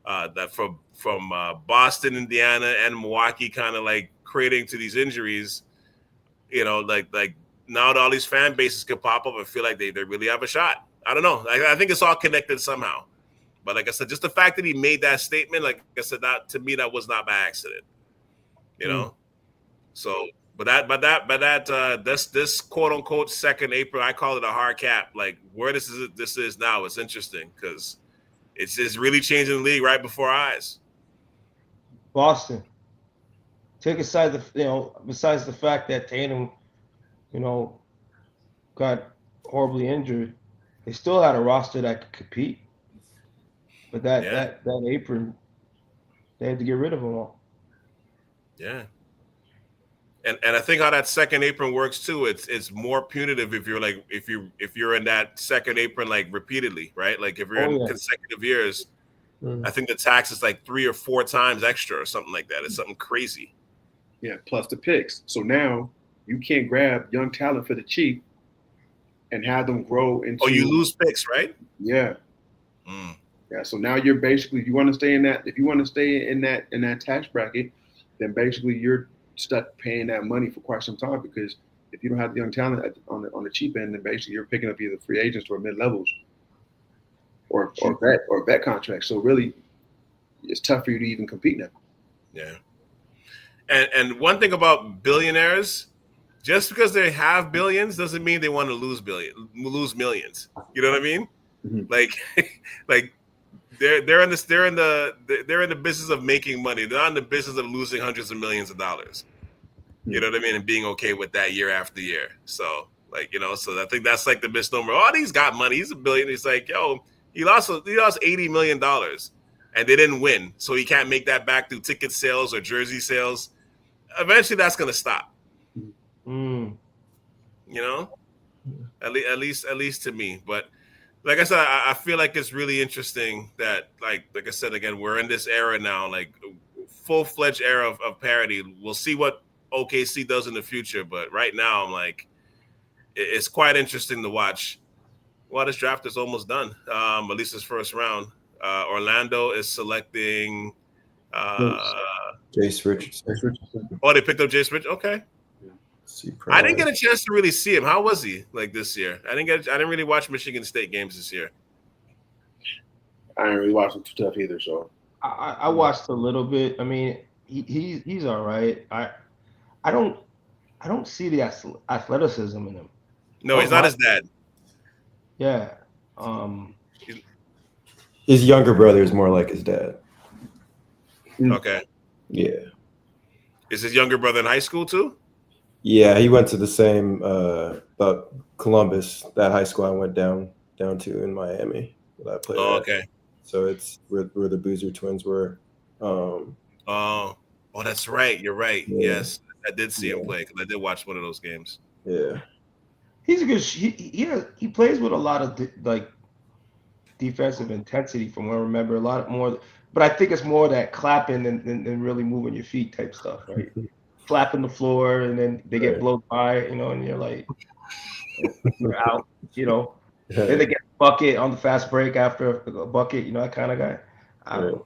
that from Boston, Indiana, and Milwaukee, kind of like creating to these injuries. You know, like now that all these fan bases can pop up and feel like they really have a shot. I don't know. I think it's all connected somehow. But like I said, just the fact that he made that statement, like I said, that to me, that was not by accident. You know? So, this quote unquote 2nd April, I call it a hard cap. Like where this is now, it's interesting because it's just really changing the league right before our eyes. Boston. Take aside besides the fact that Tatum, got horribly injured, they still had a roster that could compete. But that apron, they had to get rid of them all. Yeah. And I think how that second apron works too, it's more punitive if you're in that second apron like repeatedly, right? Like if you're in consecutive years, I think the tax is like 3 or 4 times extra or something like that. It's something crazy. Yeah, plus the picks. So now you can't grab young talent for the cheap and have them grow into. Oh, you lose picks, right? Yeah. Yeah. So now you're basically, you want to stay in that. If you want to stay in that tax bracket, then basically you're stuck paying that money for quite some time, because if you don't have the young talent on the cheap end, then basically you're picking up either free agents or mid levels or vet contracts. So really, it's tough for you to even compete now. Yeah. And one thing about billionaires, just because they have billions doesn't mean they want to lose millions. You know what I mean? Mm-hmm. Like they're in the business of making money. They're not in the business of losing hundreds of millions of dollars. You know what I mean? And being okay with that year after year. So so I think that's like the misnomer. Oh, he's got money. He's a billionaire. He's like, yo, he lost $80 million and they didn't win. So he can't make that back through ticket sales or jersey sales. Eventually that's going to stop. At least to me. But like I said, I feel like it's really interesting that like I said, again, we're in this era now, like full-fledged era of parity. We'll see what OKC does in the future, but right now I'm like, it's quite interesting to watch. Well, this draft is almost done. At least this first round. Orlando is selecting Jace Richardson. Oh, they picked up Jace Richardson. Okay. I didn't get a chance to really see him. How was he like this year? I didn't really watch Michigan State games this year. I didn't really watch them too tough either. So I watched a little bit. I mean, he's all right. I don't see the athleticism in him. No, he's not his dad. Yeah. His younger brother is more like his dad. Okay. Yeah. Is his younger brother in high school too? Yeah, he went to the same Columbus, that high school I went down to in Miami that I played at. Okay. So it's where the Boozer twins were. That's right. You're right. Yeah. Yes, I did see him play because I did watch one of those games. Yeah. He's a good. He plays with a lot of defensive intensity, from what I remember. A lot more, but I think it's more that clapping than really moving your feet type stuff, right? Flapping the floor, and then they get blown by, and you're like, you're out, Then they get a bucket on the fast break after a bucket, that kind of guy. I don't know.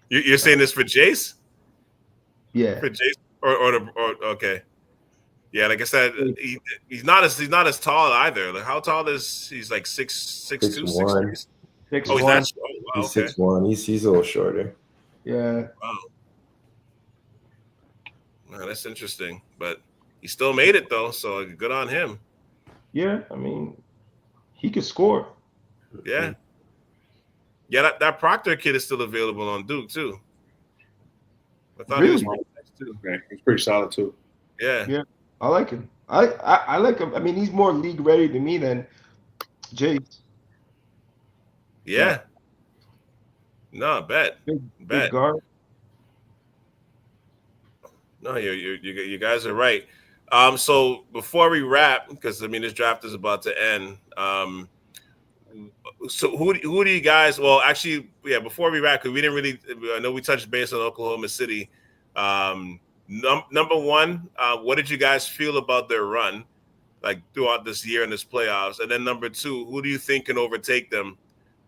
You're saying this for Jace? Yeah. For Jace, or okay. Yeah, like I said, he's not as tall either. Like, how tall is he's? Like 6'2", 6'3". 6'1". Oh, he's not. Oh, wow, he's 6'1". He's a little shorter. Yeah. Wow. Wow, that's interesting. But he still made it though, so good on him. Yeah, I mean, he could score. Yeah. Yeah, that Proctor kid is still available on Duke too. I thought he was pretty nice too. Yeah, he's pretty solid too. Yeah. Yeah. I like him. I like him. I mean, he's more league ready to me than Jace. Yeah. No, bet. Big guard. No, you guys are right. So before we wrap, because I mean this draft is about to end. So who do you guys? Well, actually, yeah. Before we wrap, because we didn't really. I know we touched base on Oklahoma City. Number one, what did you guys feel about their run, like throughout this year and this playoffs? And then number two, who do you think can overtake them,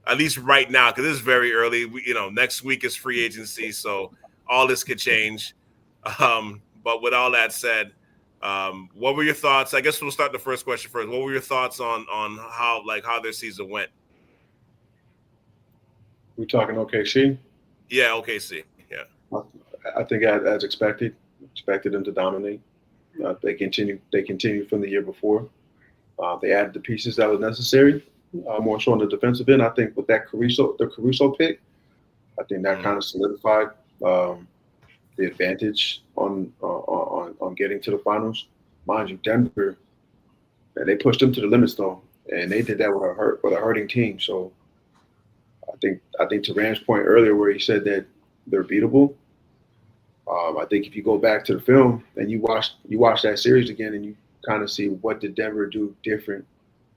at least right now? Because this is very early. Next week is free agency, so all this could change. But with all that said, what were your thoughts? I guess we'll start the first question first. What were your thoughts on how their season went? We talking OKC? Yeah, OKC. Yeah. I think as expected them to dominate. They continued from the year before. They added the pieces that was necessary. more so on the defensive end. I think with that Caruso pick, I think that kind of solidified the advantage on getting to the finals. Mind you, Denver, they pushed them to the limits though, and they did that with a hurting team. So I think to Rand's point earlier, where he said that they're beatable. I think if you go back to the film and you watch that series again, and you kind of see what did Denver do different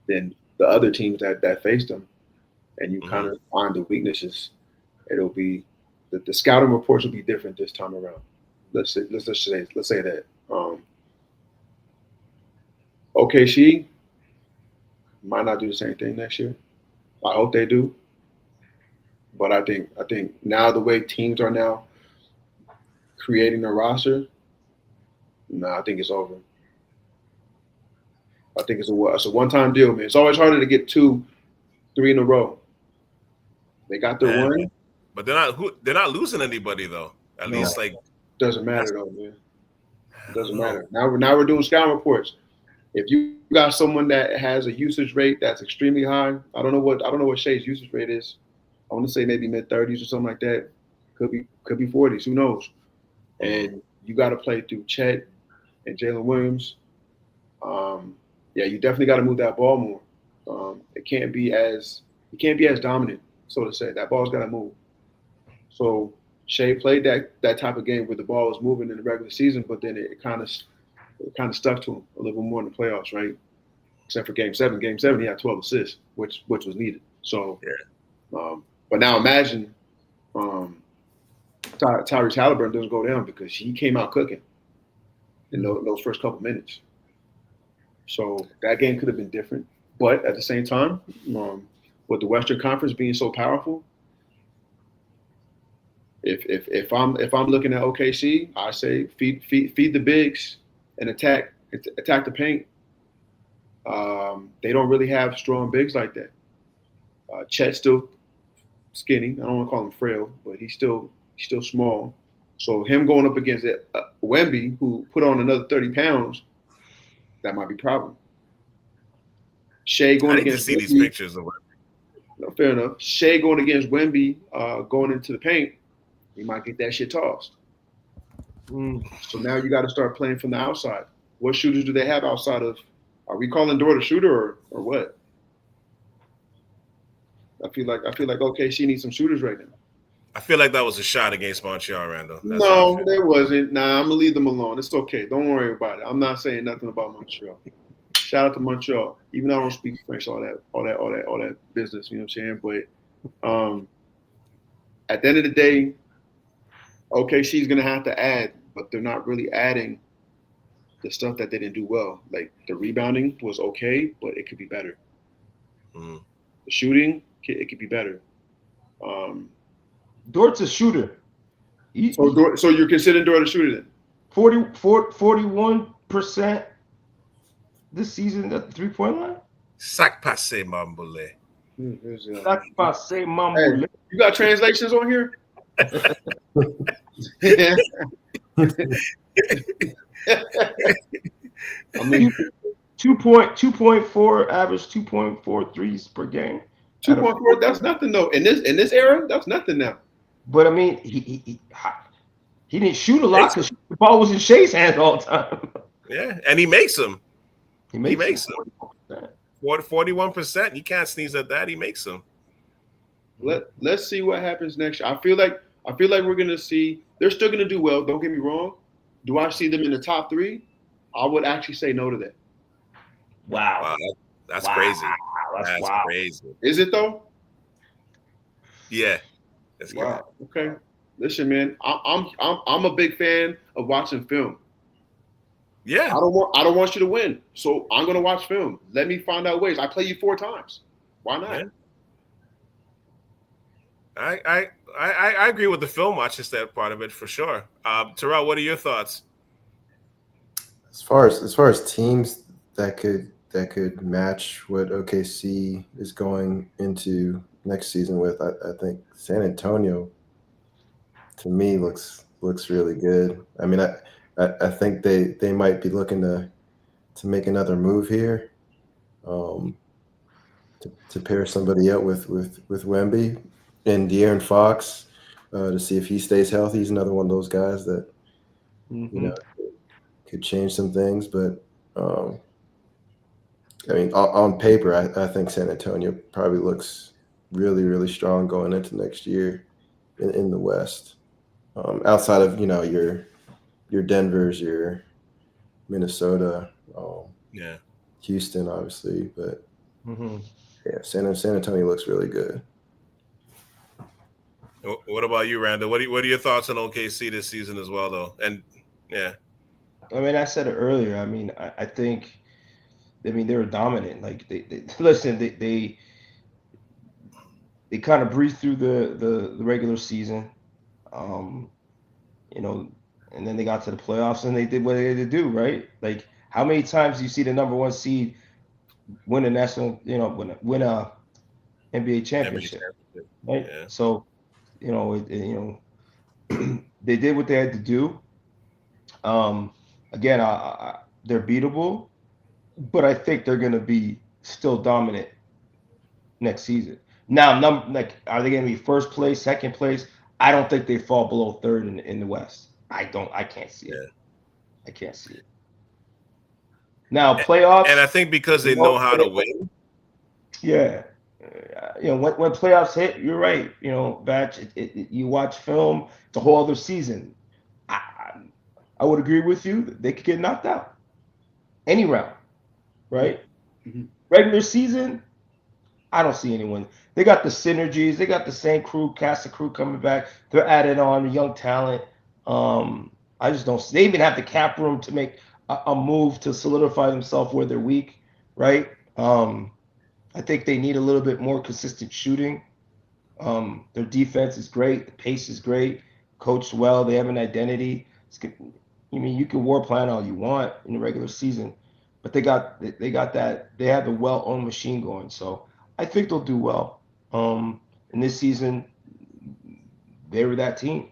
than the other teams that faced them, and you kind of find the weaknesses, it'll be the scouting reports will be different this time around. Let's say that. OKC might not do the same thing next year. I hope they do. But I think now the way teams are now creating their roster, I think it's over. I think it's a one-time deal, man. It's always harder to get 2-3 in a row. They got their one, but they're not losing anybody though. At least doesn't matter though, man. It doesn't matter. Now we're doing scouting reports. If you got someone that has a usage rate that's extremely high, I don't know what Shea's usage rate is. I want to say maybe mid-30s or something like that. Could be 40s. Who knows? And you got to play through Chet and Jalen Williams. You definitely got to move that ball more. It can't be as dominant, so to say. That ball's got to move. So Shea played that type of game where the ball was moving in the regular season, but then it kind of stuck to him a little bit more in the playoffs, right? Except for Game 7. Game 7, he had 12 assists, which was needed. So, but now imagine Tyrese Halliburton doesn't go down because he came out cooking in those first couple minutes. So that game could have been different. But at the same time, with the Western Conference being so powerful, if I'm looking at OKC, I say feed the bigs and attack the paint. They don't really have strong bigs like that. Chet's still skinny. I don't want to call him frail, but he's still small. So him going up against Wemby, who put on another 30 pounds, that might be a problem. Shea going against see Wemby, these pictures of Wemby. No, fair enough. Shea going against Wemby, going into the paint, he might get that shit tossed. So now you got to start playing from the outside. What shooters do they have outside of? Are we calling Dort a shooter or what? I feel like OKC needs some shooters right now. I feel like that was a shot against Montreal, Randall. No, there wasn't. Nah, I'm gonna leave them alone. It's okay. Don't worry about it. I'm not saying nothing about Montreal. Shout out to Montreal. Even though I don't speak French, all that business. You know what I'm saying? But at the end of the day, OKC's gonna have to add, but they're not really adding the stuff that they didn't do well. Like the rebounding was okay, but it could be better. The shooting, it could be better. Dort's a shooter. So you're considering Dort a shooter then? 41% this season at the 3-point line. Sac passe mambule. Sac passe mambule. Hey, you got translations on here? I mean, 2.4 average, 2.4 threes per game. 2.4. That's nothing though. In this era, that's nothing now. But I mean, he didn't shoot a lot because the ball was in Shea's hands all the time. Yeah, and he makes them. He makes them. 41%. You can't sneeze at that. He makes them. Let's see what happens next year. I feel like we're gonna see. They're still gonna do well. Don't get me wrong. Do I see them in the top 3? I would actually say no to that. Wow, that's crazy. That's crazy. Is it though? Yeah. That's wow. Okay. Listen, man. I'm a big fan of watching film. Yeah. I don't want you to win, so I'm gonna watch film. Let me find out ways. I play you 4 times. Why not? Yeah. I agree with the film watching that part of it for sure. Terrell, what are your thoughts? As far as teams that could match what OKC is going into next season with, I think San Antonio to me looks really good. I mean, I think they might be looking to make another move here. to pair somebody up with Wemby and De'Aaron Fox to see if he stays healthy. He's another one of those guys that could change some things. But I mean, on paper, I think San Antonio probably looks really, really strong going into next year in the West. Outside of your Denvers, your Minnesota, Houston, obviously, but yeah, San Antonio looks really good. What about you, Randall? What are your thoughts on OKC this season as well, though? And I mean, I said it earlier. I mean, I think, they were dominant. Like they listen, they kind of breezed through the regular season, and then they got to the playoffs and they did what they had to do, right? Like, how many times do you see the number one seed win a national, win a NBA championship, right? Yeah. So, they did what they had to do. Again, they're beatable, but I think they're going to be still dominant next season. Now, are they going to be first place, second place? I don't think they fall below third in the West. I can't see it. I can't see it. Now, playoffs. And I think because they know how to win. Yeah. When playoffs hit, you're right. Batch, you watch film, it's a whole other season. I would agree with you. They could get knocked out any round, right? Mm-hmm. Regular season, I don't see anyone. They got the synergies. They got the same cast of crew coming back. They're adding on young talent. I just don't. They even have the cap room to make a move to solidify themselves where they're weak, right? I think they need a little bit more consistent shooting. Their defense is great. The pace is great. Coached well. They have an identity. You can war plan all you want in the regular season, but they got that. They have the well-owned machine going. So I think they'll do well. In this season, they were that team.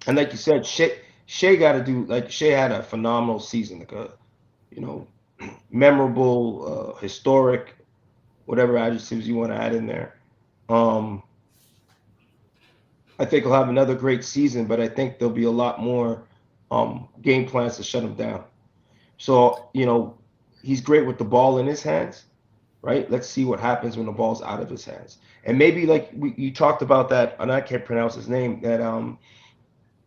And like you said, Shea got to do, like, Shea had a phenomenal season, like a, memorable, historic, whatever adjectives you want to add in there. I think he'll have another great season, but I think there'll be a lot more game plans to shut him down. So, he's great with the ball in his hands, right? Let's see what happens when the ball's out of his hands. And maybe, like you talked about that, and I can't pronounce his name, that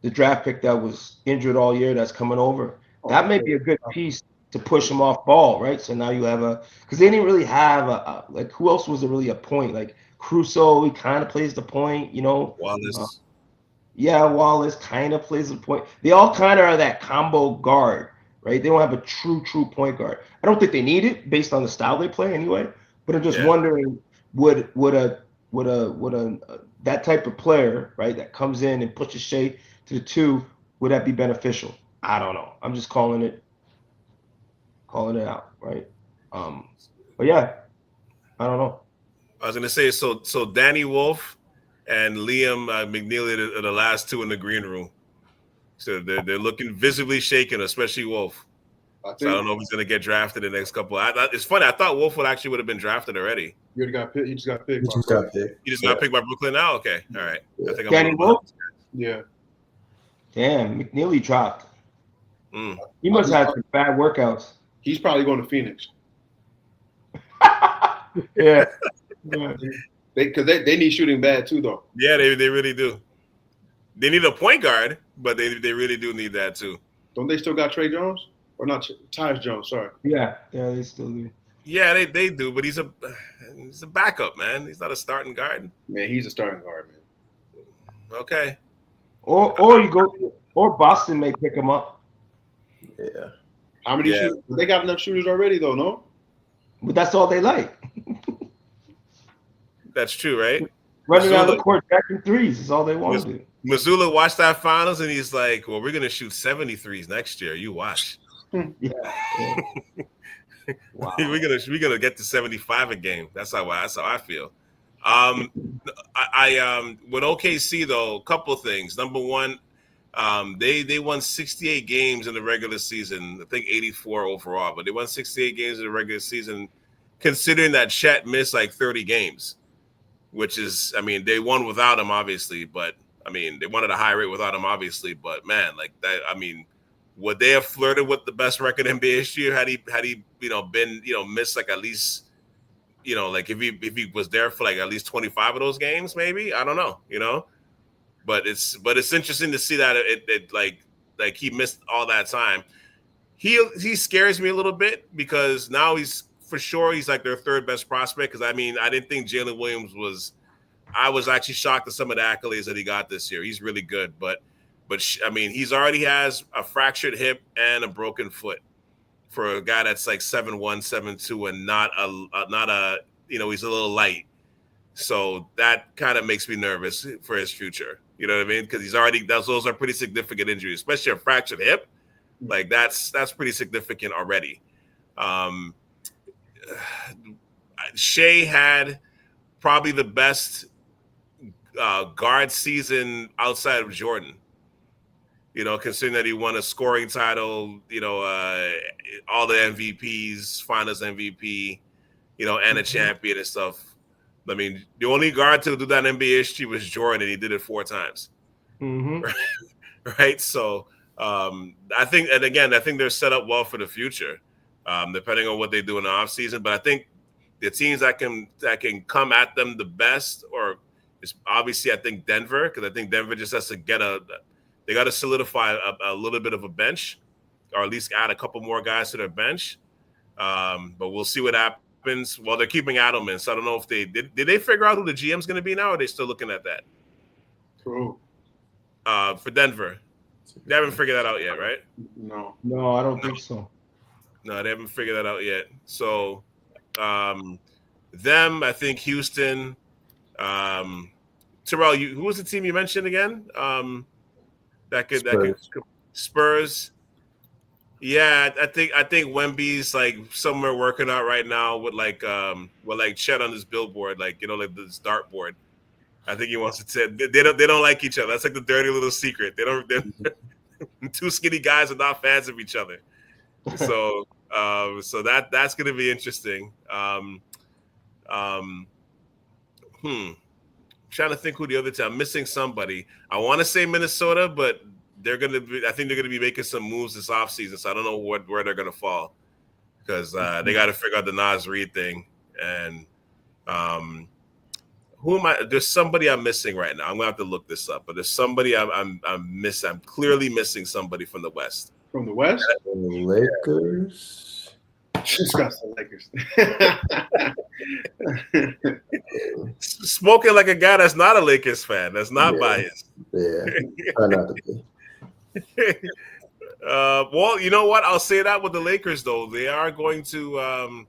the draft pick that was injured all year that's coming over. That may be a good piece to push him off ball, right? So now you have because they didn't really have like, who else was really a point? Like Crusoe, he kind of plays the point, Wallace. Wallace kind of plays the point. They all kind of are that combo guard, right? They don't have a true point guard. I don't think they need it based on the style they play anyway. But I'm just wondering, would that type of player, right, that comes in and pushes Shea to the two, would that be beneficial? I don't know. I'm just calling it out, right? But yeah, I don't know. I was gonna say, so Danny Wolf and Liam McNeely are the last two in the green room. So they're looking visibly shaken, especially Wolf. So I don't know if he's gonna get drafted in the next couple. It's funny. I thought Wolf would have been drafted already. He already got picked. He just got picked. He just got picked by Brooklyn now. Okay, all right. Yeah. I think Danny Wolf. Yeah. Damn, McNeely dropped. He must have had some bad workouts. He's probably going to Phoenix. Yeah. Because they need shooting bad too, though. Yeah, they really do. They need a point guard, but they really do need that too. Don't they still got Trey Jones? Or not Tyus Jones, sorry. Yeah, they still do. Yeah, they do, but he's a backup, man. He's not a starting guard. Man, he's a starting guard, man. Okay. Or Boston may pick him up. Yeah. How many shooters? They got enough shooters already, though, no? But that's all they like. That's true, right? Running around the court, jacking threes is all they want to do. Missoula watched that finals, and he's like, well, we're going to shoot 73s next year. You watch. Yeah. Wow. we're gonna get to 75 a game. That's how I feel. With OKC though, a couple of things. Number one, they won 68 games in the regular season. I think 84 overall, but they won 68 games in the regular season. considering that Chet missed like 30 games, which is, I mean, they won without him, obviously, but I mean, they won at a high rate without him, obviously, but man, like that, I mean, would they have flirted with the best record in NBA history had he been, missed like at least, like if he was there for like at least 25 of those games, maybe? I don't know, but it's interesting to see that it like he missed all that time. He scares me a little bit because now he's like their third best prospect. Because I mean, I didn't think Jalen Williams was. I was actually shocked at some of the accolades that he got this year. He's really good, but I mean, he's already has a fractured hip and a broken foot for a guy that's like 7'1", 7'2", and not a he's a little light. So that kind of makes me nervous for his future. You know what I mean? Because those are pretty significant injuries, especially a fractured hip. Like that's pretty significant already. Shea had probably the best guard season outside of Jordan. Considering that he won a scoring title, all the MVPs, Finals MVP, and a champion and stuff. I mean, the only guard to do that in NBA history was Jordan, and he did it 4 times. Mm-hmm. Right? So I think they're set up well for the future, depending on what they do in the offseason. But I think the teams that can come at them the best, or is obviously I think Denver, because I think Denver just has to they got to solidify a little bit of a bench, or at least add a couple more guys to their bench. But we'll see what happens. Well, they're keeping Adelman, so I don't know if did they figure out who the GM's going to be now, or are they still looking at that? True. For Denver, they haven't figured that out yet, right? No, I don't think so. No, they haven't figured that out yet. So, them, I think Houston. Terrell, who was the team you mentioned again? That could Spurs. Yeah, I think Wemby's like somewhere working out right now with like Chet on his billboard, like like this dartboard. I think he wants to say they don't like each other. That's like the dirty little secret. Two skinny guys are not fans of each other. So that's going to be interesting. Trying to think who the other team. I'm missing somebody. I want to say Minnesota, but I think they're going to be making some moves this offseason, so I don't know where they're going to fall, because they got to figure out the Naz Reid thing. And who am I? There's somebody I'm missing right now. I'm going to have to look this up, but there's somebody I'm missing. I'm clearly missing somebody from the West. From the West? The Lakers. Just got the Lakers. Spoken like a guy that's not a Lakers fan. That's not biased. Yeah, try not to be. Well, you know what? I'll say that with the Lakers, though. They are going to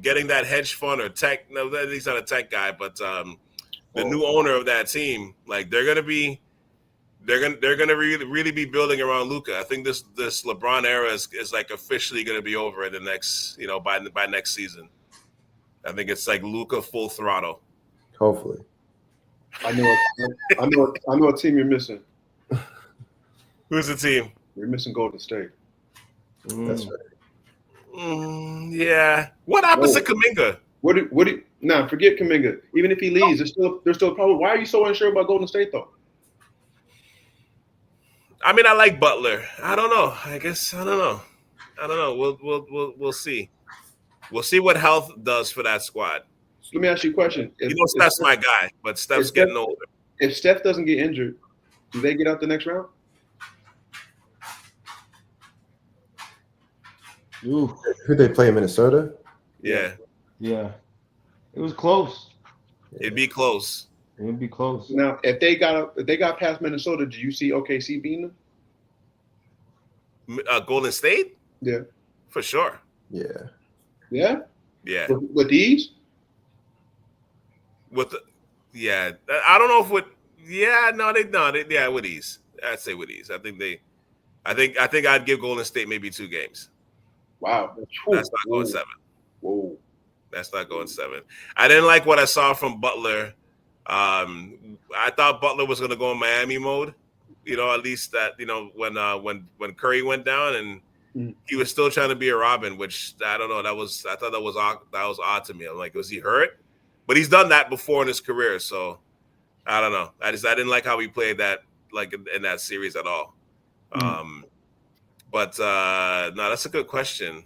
getting that hedge fund or tech. No, he's not a tech guy, but the new owner of that team, like they're gonna really be building around Luka. I think this LeBron era is like officially gonna be over in the next, by next season. I think it's like Luka full throttle. Hopefully. I know a team you're missing. Who's the team? You're missing Golden State. That's right. Yeah. What happens to Kuminga? Forget Kuminga. Even if he leaves, there's still a problem. Why are you so unsure about Golden State though? I mean, I like Butler. I don't know. I don't know. We'll see. We'll see what health does for that squad. So let me ask you a question. Steph's my guy, but Steph's getting older. If Steph doesn't get injured, do they get out the next round? Ooh. Who they play in Minnesota? Yeah. Yeah. It was close. It'd be close. It'd be close. Now, if they got past Minnesota, do you see OKC beating them? Golden State? Yeah. For sure. Yeah. Yeah? Yeah. With these? I don't know if with ease. I'd say with ease. I think I'd give Golden State maybe 2 games. Wow. That's not going 7. Whoa. That's not going 7. I didn't like what I saw from Butler. I thought Butler was going to go in Miami mode, at least that, when Curry went down, and he was still trying to be a Robin, which I don't know. I thought that was odd to me. I'm like, was he hurt? But he's done that before in his career, so I don't know. I didn't like how he played that like in that series at all. But no, that's a good question.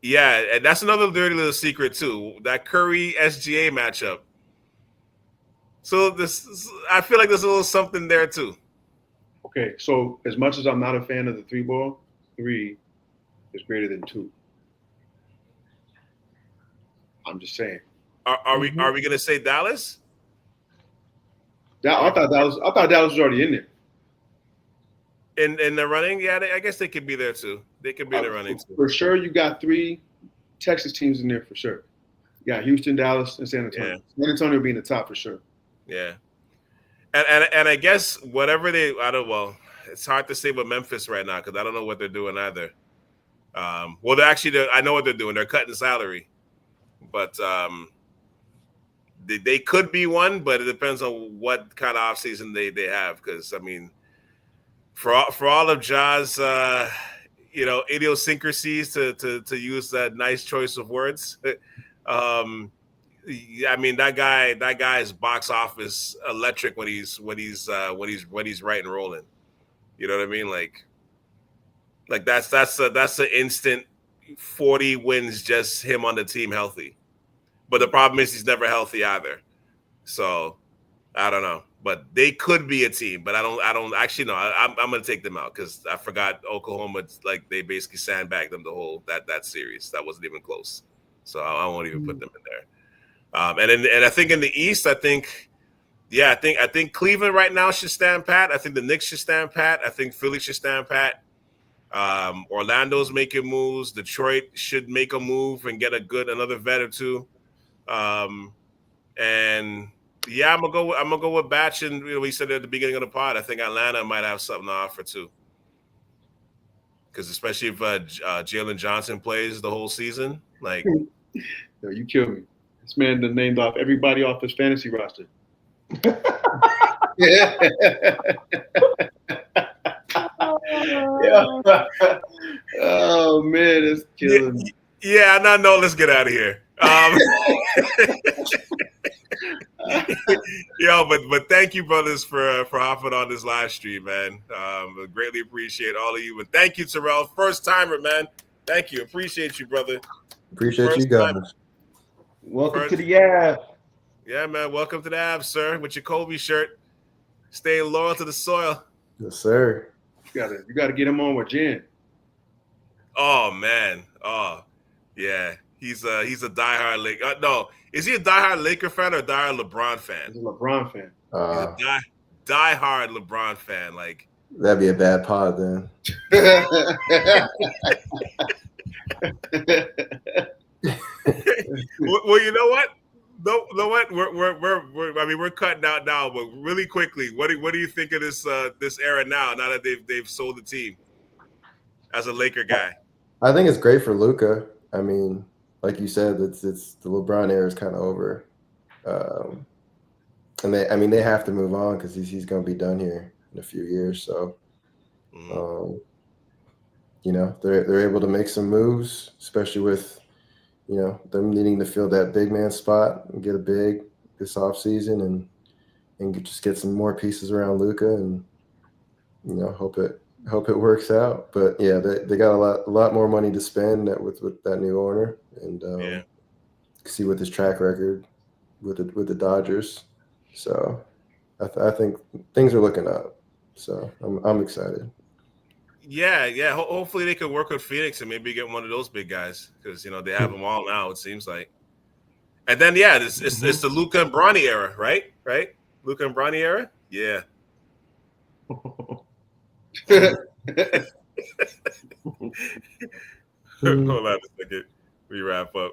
Yeah, and that's another dirty little secret too. That Curry SGA matchup. So I feel like there's a little something there too. Okay, so as much as I'm not a fan of the 3-ball, 3 is greater than 2. I'm just saying. Are we gonna say Dallas? I thought Dallas was already in there. In the running, yeah, I guess they could be there too. They could be in the running too. For sure, you got 3 Texas teams in there for sure. You got Houston, Dallas, and San Antonio. Yeah. San Antonio being the top for sure. Yeah, and I guess whatever it's hard to say with Memphis right now because I don't know what they're doing either. Well, I know what they're doing. They're cutting salary, but they could be one, but it depends on what kind of offseason they have. Because I mean, for all of Ja's idiosyncrasies to use that nice choice of words. I mean that guy's box office electric when he's right and rolling. You know what I mean? Like that's an instant 40 wins just him on the team healthy. But the problem is he's never healthy either. So I don't know. But they could be a team, but I don't actually know. I'm gonna take them out because I forgot Oklahoma. Like they basically sandbagged them the whole that series. That wasn't even close. So I won't even put them in there. And I think in the East, I think Cleveland right now should stand pat. I think the Knicks should stand pat. I think Philly should stand pat. Orlando's making moves. Detroit should make a move and get another vet or two. And yeah, I'm gonna go with Batch, and we said at the beginning of the pod, I think Atlanta might have something to offer too. Because especially if Jalen Johnson plays the whole season, like yo, you kill me. This man done named off everybody off his fantasy roster. Yeah. Oh man, it's killing me. Yeah, no, let's get out of here. But thank you, brothers, for hopping on this live stream, man. Greatly appreciate all of you, and thank you, Terrell, first timer, man. Thank you, appreciate you, brother. Appreciate you guys. Welcome to the Av. Yeah, man. Welcome to the Av, sir, with your Kobe shirt. Staying loyal to the soil. Yes, sir. You gotta get him on with Jen. Oh man. Oh, yeah. He's a diehard Laker. No, is he a diehard Laker fan or a diehard LeBron fan? He's a LeBron fan. He's a diehard LeBron fan. Like that'd be a bad pod then. Well, you know what? No, what? We're cutting out now, but really quickly, what do you think of this era now? Now that they've sold the team, as a Laker guy, I think it's great for Luka. I mean, like you said, it's the LeBron era is kind of over, and they have to move on because he's going to be done here in a few years. So, they're able to make some moves, especially with them needing to fill that big man spot and get a big this offseason and just get some more pieces around Luka and hope it works out. But yeah, they got a lot more money to spend with that new owner and see with his track record with the Dodgers. So I think things are looking up. So I'm excited. Yeah. Hopefully they could work with Phoenix and maybe get one of those big guys because they have them all now. It seems like. And then it's the Luka and Bronny era, right? Right, Luka and Bronny era. Yeah. Hold on a second. We wrap this up.